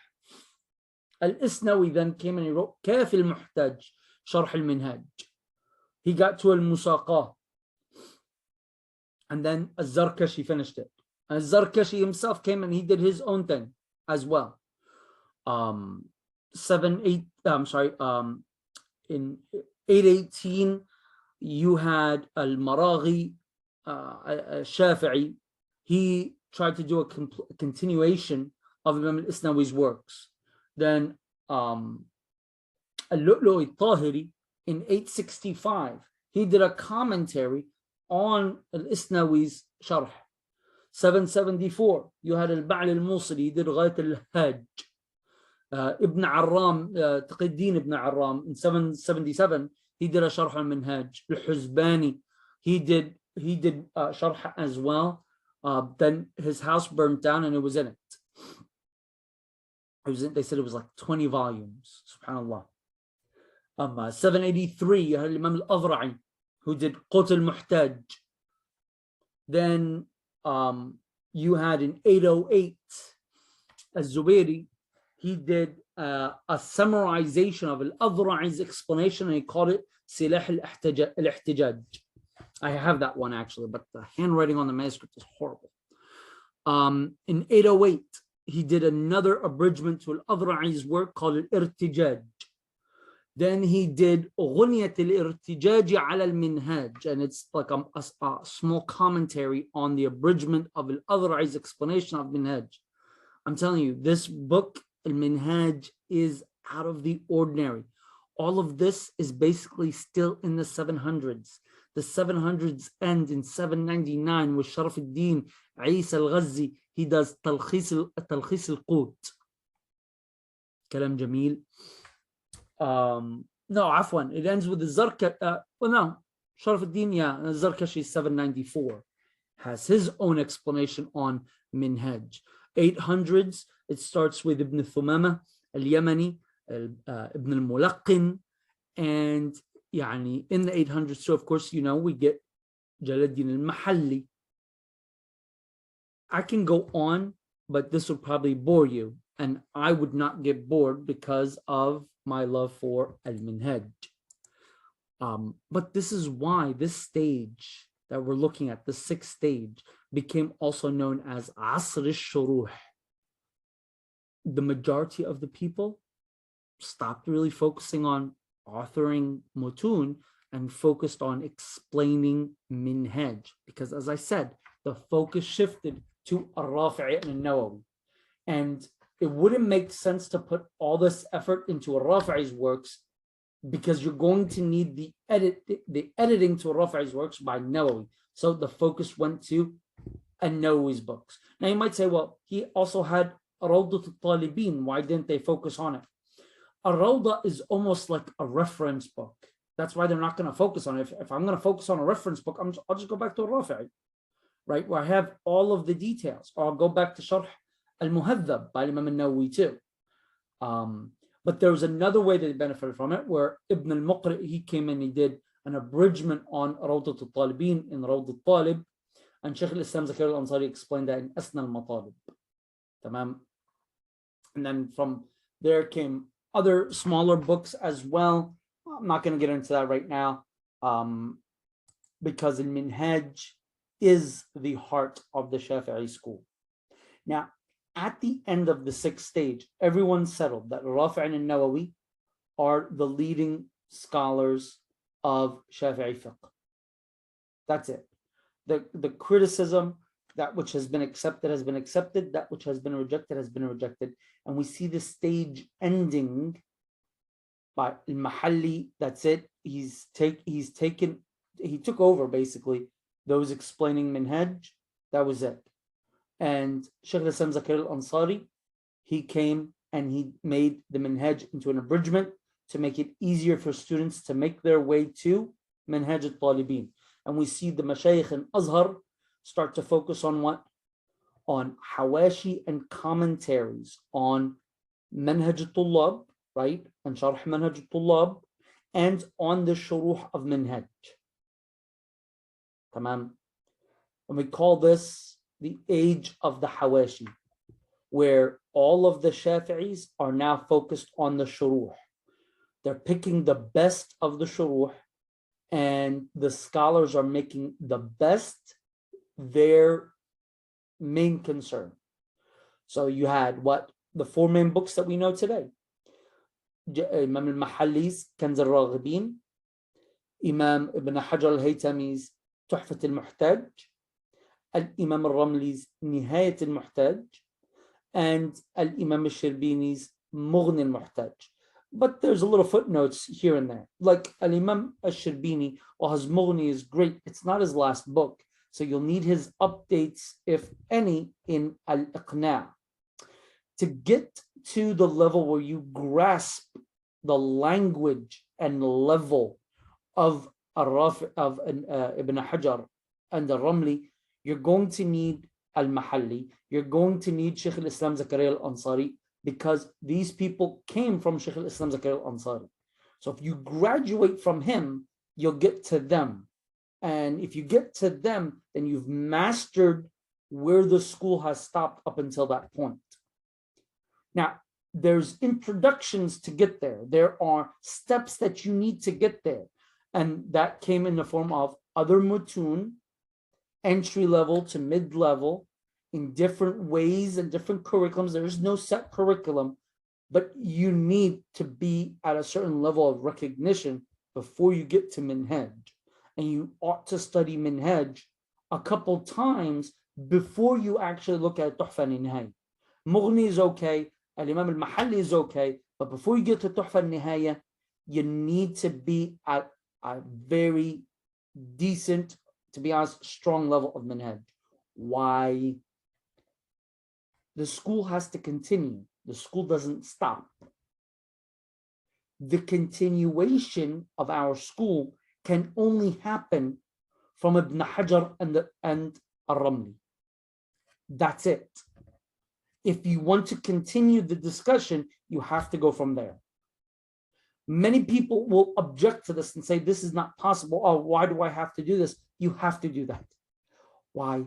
Al-Isnawi then came and he wrote Kafi al-Muhtaj, Sharh al-Minhaj. He got to Al-Musaqah. And then Az-Zarkashi finished it. Az-Zarkashi himself came and he did his own thing as well. In 818, you had Al-Maraghi, Shafi'i. He tried to do a continuation of Imam al-Isnawi's works. Then Al-Lu'lu' al-Tahiri in 865, he did a commentary on Al-Isnawi's Sharh. 774, you had Al-Ba'l al-Musili, he did Ghayat al-Hajj. Ibn Arram, Taqi-ud-Din Ibn Arram in 777, he did a Sharh al-Minhaj. Al-Huzbani, he did Sharh as well. Then his house burned down and it was in it. They said it was like 20 volumes. Subhanallah. 783, you had Imam al-Azra'i, who did Qut al-Muhtaj. Then you had in 808, Az-Zubairi, he did a summarization of al-Azra'i's explanation and he called it Silah al-Ihtijaj. I have that one actually, but the handwriting on the manuscript is horrible. In 808, he did another abridgment to al-Azra'i's work called al-Irtijaj. Then he did Ghunyat al-Irtijaj ala al-Minhaj, and it's like a small commentary on the abridgment of al-Azra'i's explanation of Minhaj. I'm telling you, this book, al-Minhaj, is out of the ordinary. All of this is basically still in the 700s. The 700s end in 799 with Sharaf al-Din Isa al-Ghazi. He does Talkhis al-Qut. Kalam Jamil. No, Afwan. It ends with the Zarka. Sharaf al-Din, Zarkashi 794. has his own explanation on minhaj. 800s, it starts with Ibn Thumama al-Yamani, Ibn al-Mulaqqin, and يعني in the 800s, so of course, we get Jalaluddin al-Mahalli. I can go on, but this would probably bore you, and I would not get bored because of my love for al-Minhaj. But this is why this stage that we're looking at, the sixth stage, became also known as Asr al-Shuruh. The majority of the people stopped really focusing on authoring mutun and focused on explaining minhaj, because as I said, the focus shifted to Ar-Rafi'i and Nawawi, and it wouldn't make sense to put all this effort into Ar-Rafi'i's works, because you're going to need the editing to Ar-Rafi'i's works by Nawawi. So the focus went to An-Nawawi's books. Now you might say, well, he also had Rawdat al-Talibin. Why didn't they focus on it? Ar-Rawda is almost like a reference book. That's why they're not going to focus on it. If I'm going to focus on a reference book, I'll just go back to Ar-Rafi'i, right, where I have all of the details. Or I'll go back to Sharh al-Muhadhab by Imam al-Nawawi too. But there was another way that they benefited from it, where Ibn al-Muqri, he came and he did an abridgment on Rawdat al-Talibin in Rawdat al-Talib, and Shaykh al-Islam Zakaria al-Ansari explained that in Asna al-Matalib. Tamam. And then from there came other smaller books as well. I'm not going to get into that right now, because al-Minhaj is the heart of the Shafi'i school. Now, at the end of the sixth stage, everyone settled that Rafi' and Nawawi are the leading scholars of Shafi'i fiqh. That's it. The criticism, that which has been accepted has been accepted, that which has been rejected has been rejected. And we see the stage ending by al-Mahalli. That's it. He took over basically those explaining minhaj. That was it. And Shaykh al-Islam Zakaria al-Ansari, he came and he made the minhaj into an abridgment to make it easier for students to make their way to Minhaj al-Talibin. And we see the Mashayikh in Azhar start to focus on what? On hawashi and commentaries on Manhaj al-Tullab, right? And Sharh Manhaj al-Tullab, and on the Shuruh of Minhaj. Tamam. And we call this the age of the hawashi, where all of the Shafi'is are now focused on the Shuruh. They're picking the best of the Shuruh, and the scholars are making the best their main concern. So you had what? The four main books that we know today. Imam al-Mahalli's Kanz al-Raghibin, Imam Ibn Hajar al-Haytami's Tuhfat al-Muhtaj, Al-Imam al-Ramli's Nihayat al-Muhtaj, and Al-Imam al-Shirbini's Mughni al-Muhtaj. But there's a little footnotes here and there. Like Al-Imam al-Shirbini, while his Mughni is great, it's not his last book. So you'll need his updates, if any, in Al-Iqna'. To get to the level where you grasp the language and level of Ibn Hajar and the Ramli, you're going to need Al-Mahalli, you're going to need Shaykh al-Islam Zakaria al-Ansari, because these people came from Shaykh al-Islam Zakaria al-Ansari. So if you graduate from him, you'll get to them. And if you get to them, then you've mastered where the school has stopped up until that point. Now, there's introductions to get there. There are steps that you need to get there. And that came in the form of other mutun, entry level to mid-level, in different ways and different curriculums. There is no set curriculum, but you need to be at a certain level of recognition before you get to Minhaj. And you ought to study Minhaj a couple times before you actually look at Tuhfa al-Nihaya. Mughni is okay, Al-Imam al-Mahalli is okay, but before you get to Tuhfa al-Nihaya, you need to be at a very decent, to be honest, strong level of Minhaj. Why? The school has to continue. The school doesn't stop. The continuation of our school can only happen from Ibn Hajar and Al-Ramli. That's it. If you want to continue the discussion, you have to go from there. Many people will object to this and say, this is not possible. Oh, why do I have to do this? You have to do that. Why?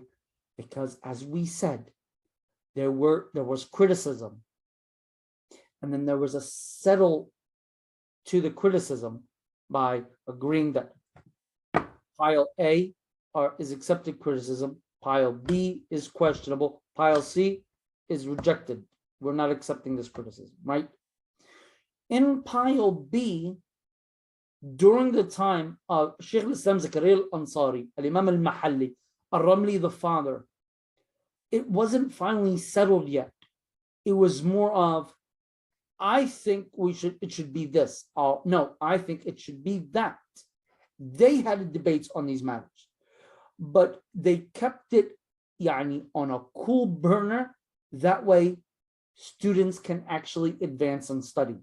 Because as we said, there was criticism. And then there was a settle to the criticism by agreeing that pile A is accepted criticism, pile B is questionable, pile C is rejected. We're not accepting this criticism, right? In pile B, during the time of Shaykh al-Islam Zakaria al-Ansari, al-Imam al-Mahalli, al-Ramli the father, it wasn't finally settled yet. It was more of, I think it should be this. No, I think it should be that. They had debates on these matters, but they kept it on a cool burner. That way, students can actually advance and study.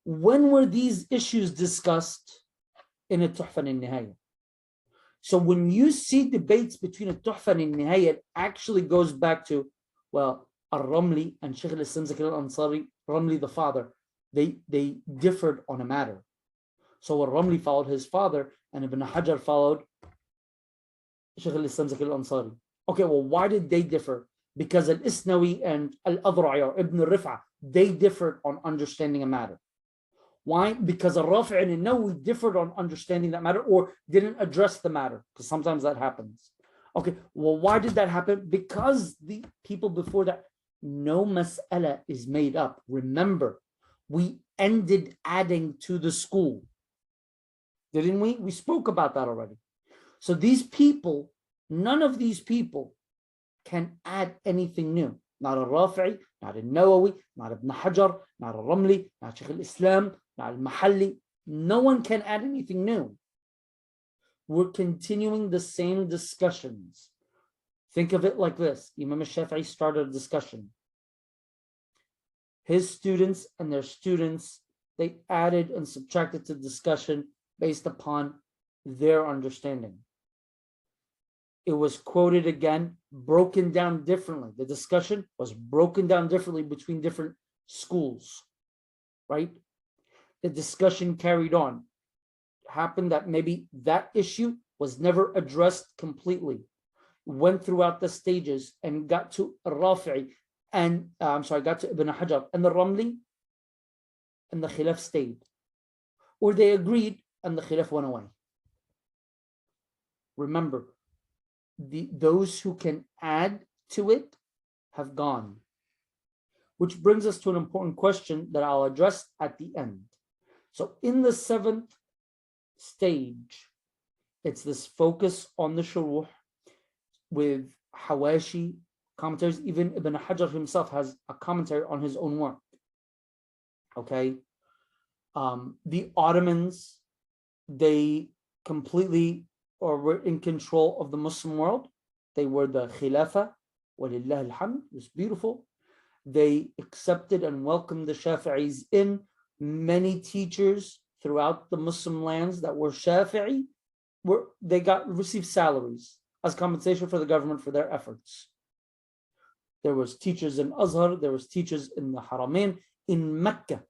When were these issues discussed? In a Tuhfa and Nihaya. So when you see debates between a Tuhfa and Nihaya, it actually goes back to, well, Al-Ramli and Shaykh al-Islam Zakaria al-Ansari, Ramli the father, they differed on a matter. So Al-Ramli followed his father, and Ibn Hajar followed Shaykh al-Islam Zakaria al-Ansari. Okay, well, why did they differ? Because Al-Isnawi and Al-Adhra'i or Ibn Rif'a, they differed on understanding a matter. Why? Because Al-Rafi' and Al-Nawawi differed on understanding that matter or didn't address the matter, because sometimes that happens. Okay, well, why did that happen? Because the people before that, no mas'ala is made up. Remember, we ended adding to the school. Didn't we? We spoke about that already. So these people, none of these people can add anything new. Not Al-Rafi'i, not Al-Nawawi, not Ibn Hajar, not Al-Ramli, not Shaykh al-Islam, not Al-Mahalli. No one can add anything new. We're continuing the same discussions. Think of it like this. Imam Shafi'i started a discussion. His students and their students, they added and subtracted to the discussion based upon their understanding. It was quoted again, broken down differently. The discussion was broken down differently between different schools, right? The discussion carried on. It happened that maybe that issue was never addressed completely. Went throughout the stages and got to Rafi'i and got to Ibn Hajar and the Ramli, and the Khilaf stayed. Or they agreed and the Khilaf went away. Remember, those who can add to it have gone. Which brings us to an important question that I'll address at the end. So in the 7th stage, it's this focus on the shuruh with hawashi commentaries. Even Ibn Hajar himself has a commentary on his own work. Okay. The Ottomans, they completely were in control of the Muslim world. They were the Khilafah, walillah alhamd, it was beautiful. They accepted and welcomed the Shafi'is in. Many teachers throughout the Muslim lands that were Shafi'i, received salaries as compensation for the government for their efforts. There was teachers in Azhar, there was teachers in the Haramain, in Mecca,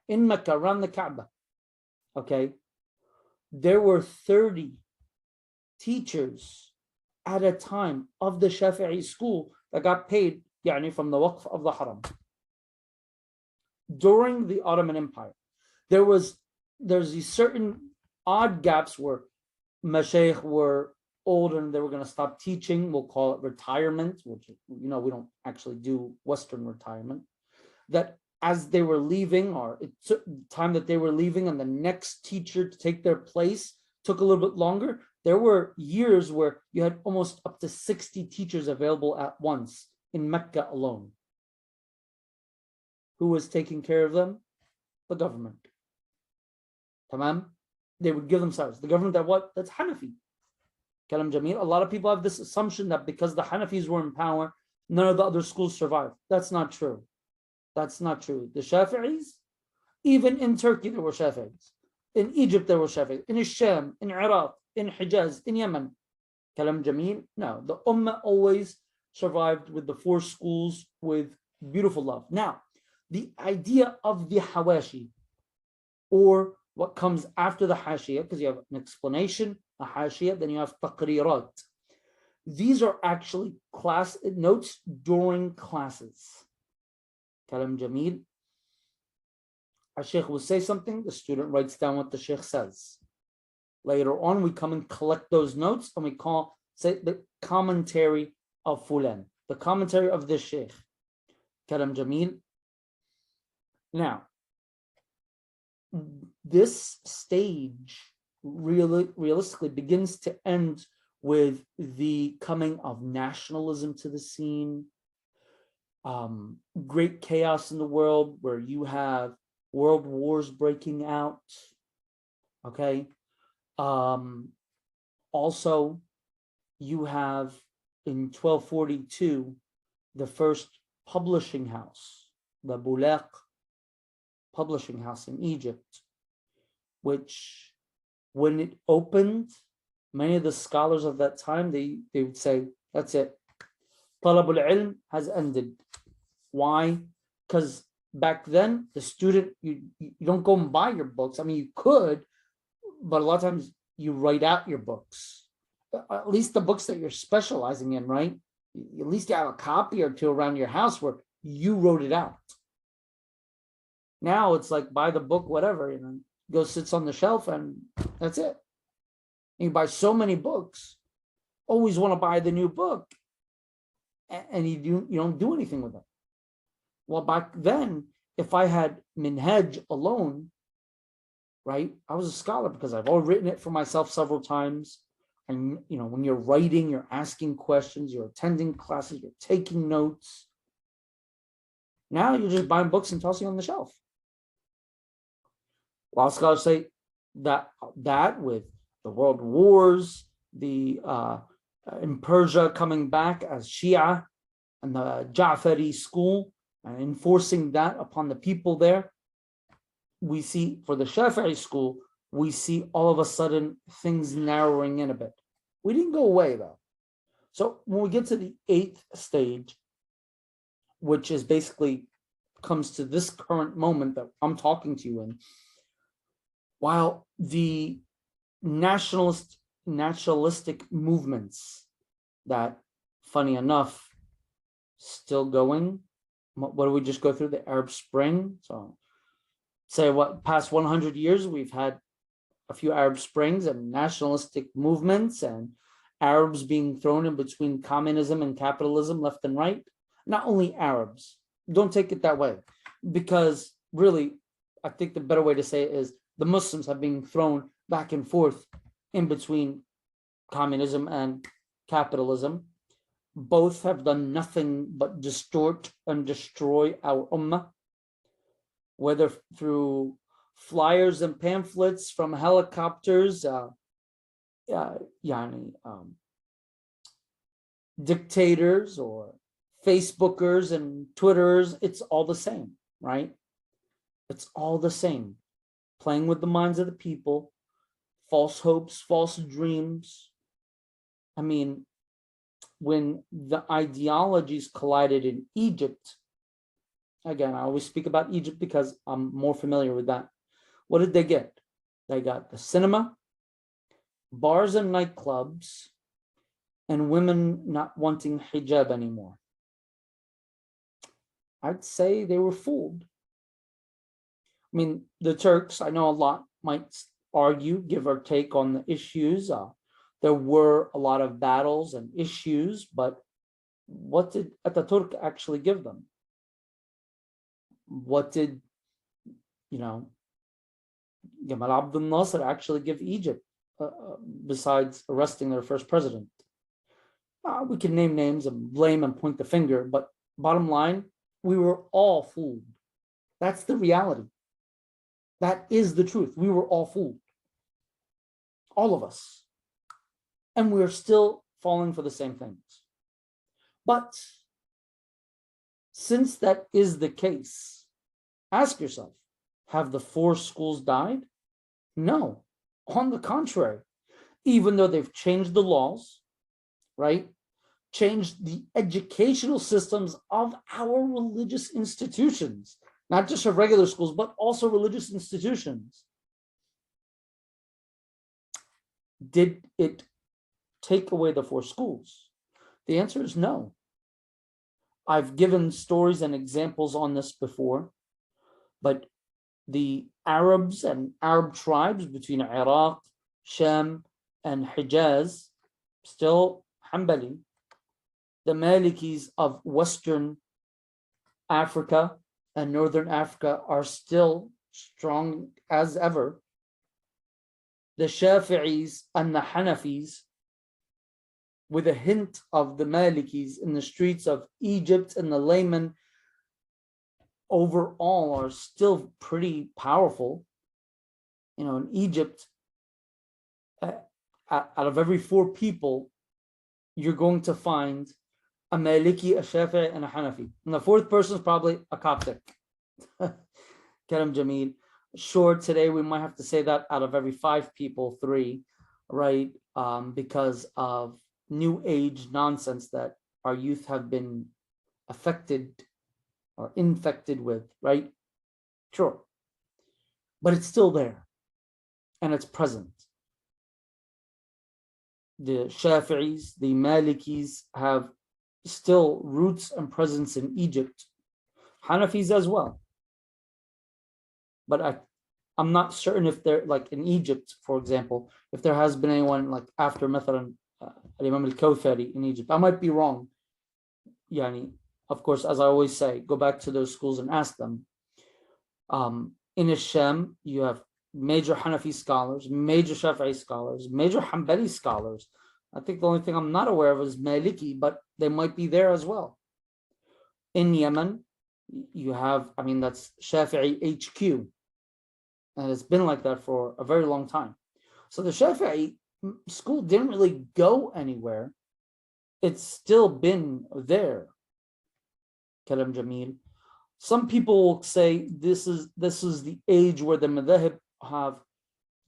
around the Kaaba. Okay. There were 30 teachers at a time of the Shafi'i school that got paid from the waqf of the Haram. During the Ottoman Empire, there's these certain odd gaps where Mashaykh were old and they were going to stop teaching. We'll call it retirement, which, we don't actually do Western retirement. That as they were leaving, or it took time that they were leaving and the next teacher to take their place took a little bit longer. There were years where you had almost up to 60 teachers available at once in Mecca alone. Who was taking care of them? The government. Tamam? They would give themselves. The government that what? That's Hanafi. Kalam Jameel. A lot of people have this assumption that because the Hanafis were in power, none of the other schools survived. That's not true. That's not true. The Shafi'is, even in Turkey, there were Shafi'is. In Egypt, there were Shafi'is. In Sham, in Iraq, in Hijaz, in Yemen. Kalam Jameel? No, the Ummah always survived with the four schools with beautiful love. Now, the idea of the Hawashi, or what comes after the Hashiyah, because you have an explanation, a Hashiyah, then you have Taqrirat. These are actually class notes during classes. Kalam Jameel. A Sheikh will say something, the student writes down what the Sheikh says. Later on, we come and collect those notes and we say the commentary of Fulan, the commentary of this Sheikh. Kalam Jameel. Now, this stage realistically begins to end with the coming of nationalism to the scene, great chaos in the world where you have world wars breaking out. Okay. Also, you have in 1242 the first publishing house, the Bulaq publishing house in Egypt, which when it opened, many of the scholars of that time, they would say, that's it. Talabul ilm has ended. Why? Because back then, the student, you don't go and buy your books. I mean, you could, but a lot of times you write out your books. At least the books that you're specializing in, right? At least you have a copy or two around your house where you wrote it out. Now it's like buy the book, whatever, go sits on the shelf and that's it. You buy so many books, always want to buy the new book, and you don't do anything with it. Well, back then, if I had Minhaj alone, right, I was a scholar because I've already written it for myself several times. And when you're writing, you're asking questions, you're attending classes, you're taking notes. Now you're just buying books and tossing on the shelf. A lot of scholars say that with the world wars, the in Persia coming back as Shia and the Ja'fari school and enforcing that upon the people there, we see for the Shafi'i school, we see all of a sudden things narrowing in a bit. We didn't go away though. So when we get to the 8th stage, which is basically comes to this current moment that I'm talking to you in, while the nationalistic movements that, funny enough, still going. What do we just go through? The Arab Spring. So say past 100 years, we've had a few Arab Springs and nationalistic movements and Arabs being thrown in between communism and capitalism left and right. Not only Arabs, don't take it that way, because really, I think the better way to say it is the Muslims have been thrown back and forth in between communism and capitalism. Both have done nothing but distort and destroy our ummah, whether through flyers and pamphlets from helicopters, dictators or Facebookers and Twitters, it's all the same, right? It's all the same. Playing with the minds of the people, false hopes, false dreams. I mean, when the ideologies collided in Egypt, again, I always speak about Egypt because I'm more familiar with that. What did they get? They got the cinema, bars and nightclubs, and women not wanting hijab anymore. I'd say they were fooled. I mean, the Turks, I know a lot might argue, give or take on the issues. There were a lot of battles and issues, but what did Ataturk actually give them? What did, Gamal Abdel Nasser actually give Egypt, besides arresting their first president? We can name names and blame and point the finger, but bottom line, we were all fooled. That's the reality. That is the truth. We were all fooled. All of us. And we're still falling for the same things. But since that is the case, ask yourself, have the four schools died? No. On the contrary, even though they've changed the laws, right? Changed the educational systems of our religious institutions, not just of regular schools, but also religious institutions. Did it take away the four schools? The answer is no. I've given stories and examples on this before, but the Arabs and Arab tribes between Iraq, Sham, and Hijaz, still Hanbali. The Malikis of Western Africa and Northern Africa are still strong as ever. The Shafi'is and the Hanafis, with a hint of the Malikis in the streets of Egypt and the laymen, overall are still pretty powerful. You know, in Egypt, out of every four people, you're going to find a Maliki, a Shafi'i, and a Hanafi. And the fourth person is probably a Coptic. Karam Jameel. Sure, today we might have to say that out of every five people, three, right? Because of new age nonsense that our youth have been affected or infected with, right? Sure. But it's still there and it's present. The Shafi'is, the Malikis have still roots and presence in Egypt. Hanafis as well. But I'm not certain if they're like in Egypt, for example, if there has been anyone like after Mathalan Imam al-Kawthari in Egypt. I might be wrong. Yani, of course, as I always say, go back to those schools and ask them. In Sham, you have major Hanafi scholars, major Shafi'i scholars, major Hanbali scholars. I think the only thing I'm not aware of is Maliki, but they might be there as well. In Yemen, you have, I mean, that's Shafi'i HQ. And it's been like that for a very long time. So the Shafi'i school didn't really go anywhere. It's still been there. Kalam Jameel. Some people will say this is the age where the madhahib have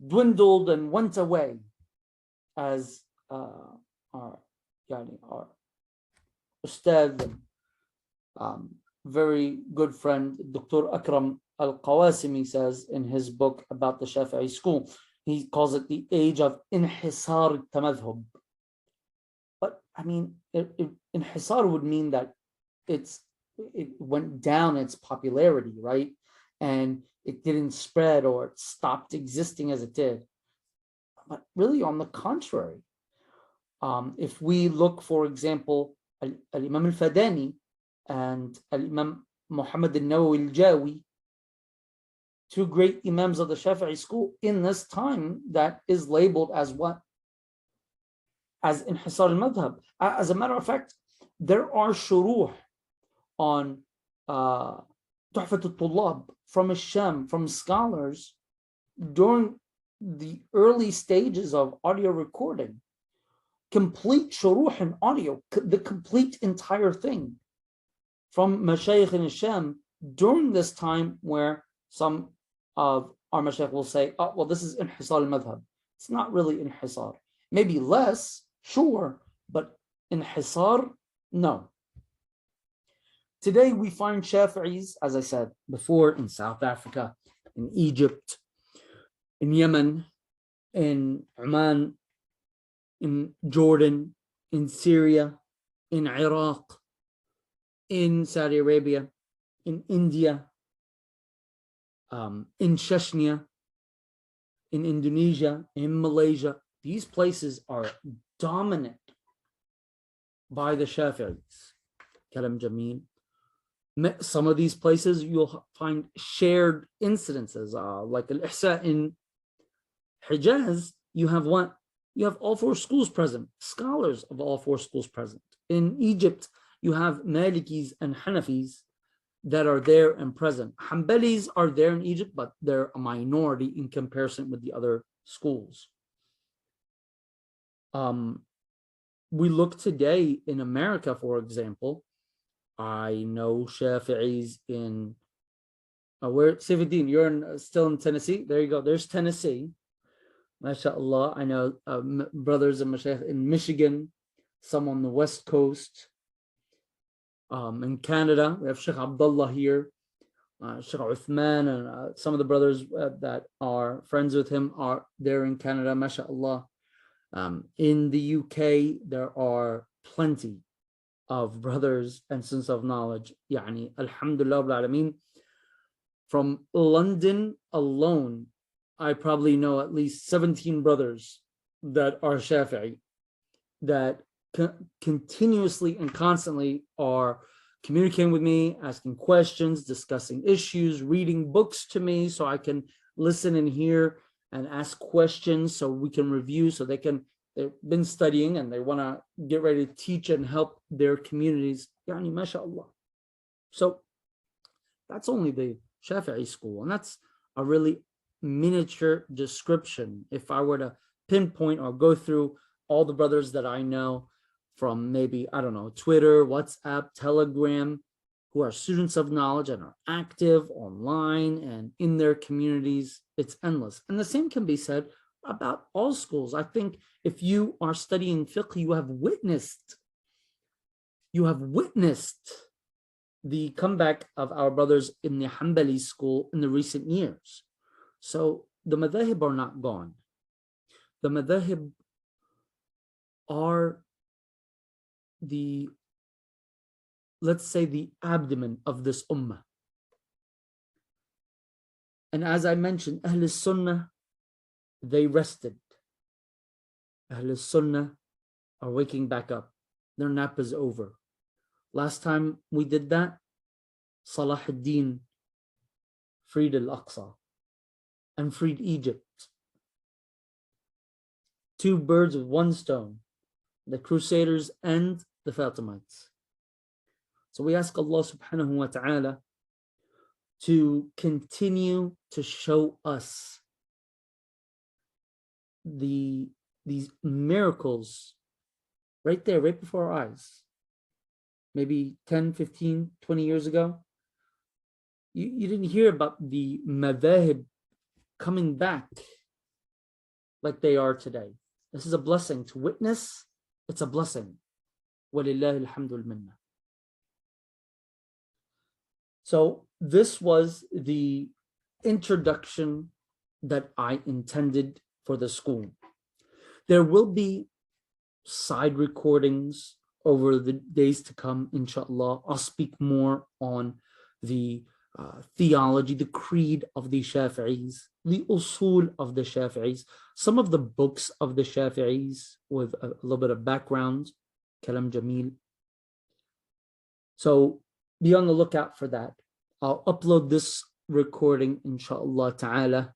dwindled and went away, as our ustad, very good friend, Dr. Akram Al-Qawasimi says in his book about the Shafi'i school. He calls it the age of inhisar tamadhub. But I mean, inhisar would mean that it went down its popularity, right? And it didn't spread or it stopped existing as it did. But really, on the contrary, if we look, for example, Al-Imam al-Fadani and Al-Imam Muhammad al-Nawawi al-Jawi, two great imams of the Shafi'i school in this time, that is labeled as what? As inhisar al-madhab. As a matter of fact, there are shuruh on Tuhfat al-Tullab from Sham, from scholars during the early stages of audio recording. Complete shuruh in audio, the complete entire thing from Mashayikh in Sham during this time, where some of our Mashayikh will say, oh, well, this is inhisar al-madhab. It's not really inhisar. Maybe less, sure, but inhisar, no. Today we find Shafi'is, as I said before, in South Africa, in Egypt, in Yemen, in Oman, in Jordan, in Syria, in Iraq, in Saudi Arabia, in India, in Chechnya, in Indonesia, in Malaysia. These places are dominant by the Shafi'is. Kalam Jameel. Some of these places you'll find shared incidences, like Al-Ihsa in Hijaz. You have what? You have all four schools present, scholars of all four schools present. In Egypt, you have Malikis and Hanafis that are there and present. Hanbalis are there in Egypt, but they're a minority in comparison with the other schools. We look today in America, for example. I know Shafi'is in where Sifuddin, you're still in Tennessee. There you go. There's Tennessee. MashaAllah. I know brothers and Mashaykh in Michigan, some on the West Coast. In Canada, we have Sheikh Abdullah here, Sheikh Uthman, and some of the brothers that are friends with him are there in Canada, mashallah. In the UK, there are plenty of brothers and sisters of knowledge. Yani, alhamdulillah rabbil alameen. From London alone, I probably know at least 17 brothers that are Shafi'i, that continuously and constantly are communicating with me, asking questions, discussing issues, reading books to me so I can listen and hear and ask questions so we can review, so they've been studying and they want to get ready to teach and help their communities. Yani, mashallah. So that's only the Shafi'i school, and that's a really miniature description. If I were to pinpoint or go through all the brothers that I know from maybe, I don't know, Twitter, WhatsApp, Telegram, who are students of knowledge and are active online and in their communities, it's endless. And the same can be said about all schools. I think if you are studying fiqh, you have witnessed the comeback of our brothers in the Hanbali school in the recent years. So the madhahib are not gone. The madhahib are the, let's say, the abdomen of this ummah. And as I mentioned, Ahl Sunnah, they rested. Ahl Sunnah are waking back up. Their nap is over. Last time we did that, Salah ad-Din freed Al-Aqsa and freed Egypt. Two birds with one stone, the Crusaders and the Fatimites. So we ask Allah subhanahu wa ta'ala to continue to show us these miracles right there, right before our eyes. Maybe 10, 15, 20 years ago, you didn't hear about the madhahib coming back like they are today. This is a blessing to witness. It's a blessing. Walillahi alhamdul minna. So this was the introduction that I intended for the school. There will be side recordings over the days to come, inshallah. I'll speak more on the theology, the creed of the Shafi'is, the usul of the Shafi'is, some of the books of the Shafi'is with a little bit of background, Kalam Jamil. So be on the lookout for that. I'll upload this recording, inshallah ta'ala.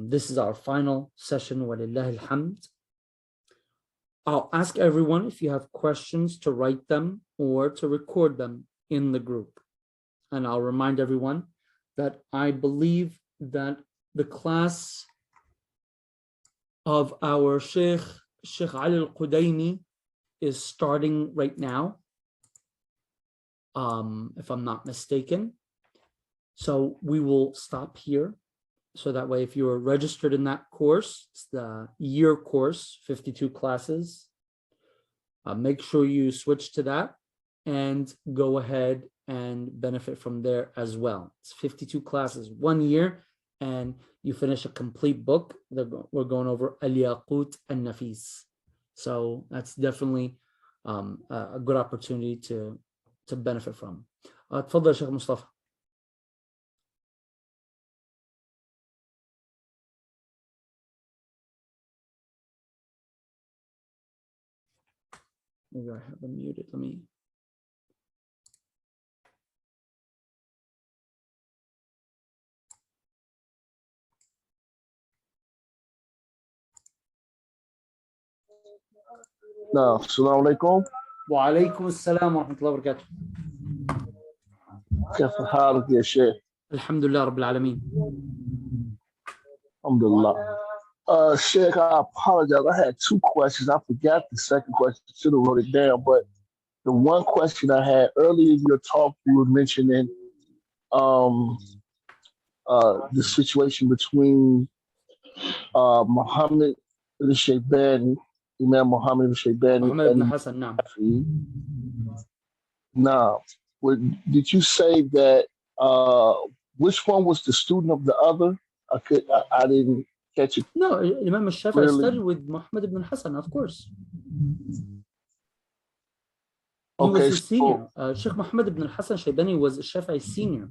This is our final session, walillahi alhamd. I'll ask everyone if you have questions to write them or to record them in the group. And I'll remind everyone that I believe that the class of our Sheikh Ali Al-Qudaymi is starting right now, if I'm not mistaken. So we will stop here. So that way, if you are registered in that course, it's the year course, 52 classes. Make sure you switch to that and go ahead and benefit from there as well. It's 52 classes, 1 year, and you finish a complete book. We're going over Al-Yaqut An-Nafis. So that's definitely a good opportunity to benefit from. تفضل Sheikh Mustafa. Maybe I have them muted. Let me. No, Assalamu alaikum. Wa alaikum assalam wa rahmatullahi wa barakatuh. كيف حالك يا شيخ؟ Alhamdulillah Rabbil Alameen. Alhamdulillah. Sheikh, I apologize. I had two questions. I forgot the second question. I should have wrote it down. But the one question I had earlier in your talk, you were mentioning the situation between Muhammad and the Shaybani Imam Muhammad Shaybani Muhammad ibn and Hassan, نعم. Shafi'i. Now, did you say that which one was the student of the other? I didn't catch it No, Imam al-Shafi'i clearly. studied with Muhammad ibn Hassan, of course. He was Okay, his senior. Sheikh Muhammad ibn Hassan Shaybani was Shafi'i's senior.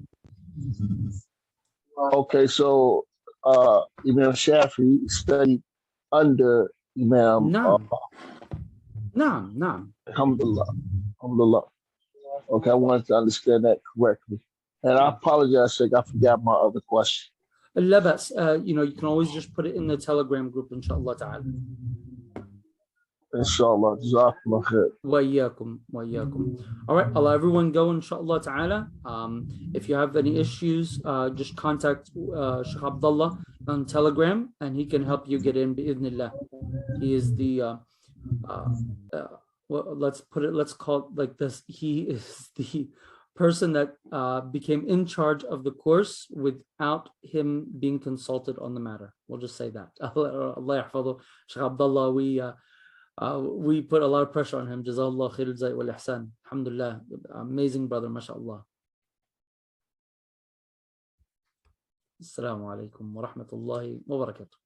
so Imam Shafi studied under Imam نعم نعم نعم. Alhamdulillah. Alhamdulillah. Okay, I wanted to understand that correctly. And I نعم. apologize, Sheikh, I forgot my other question. لا بأس. You can always just put it in the Telegram group, inshallah ta'ala. Inshallah. Jazakallah khair. وإياكم وإياكم. All right, I'll let everyone go, inshallah ta'ala. If you have any issues, just contact Sheikh Abdullah on Telegram and he can help you get in bi'idhnillah. He is the well, let's call it like this. He is the person that became in charge of the course without him being consulted on the matter. We'll just say that. Allah yahfadhu. Shaykh Abdullah, we put a lot of pressure on him. Jazakallah khair al-zay wal ihsan. Alhamdulillah. Amazing brother, mashallah. Assalamu alaikum wa rahmatullahi wa barakatuh.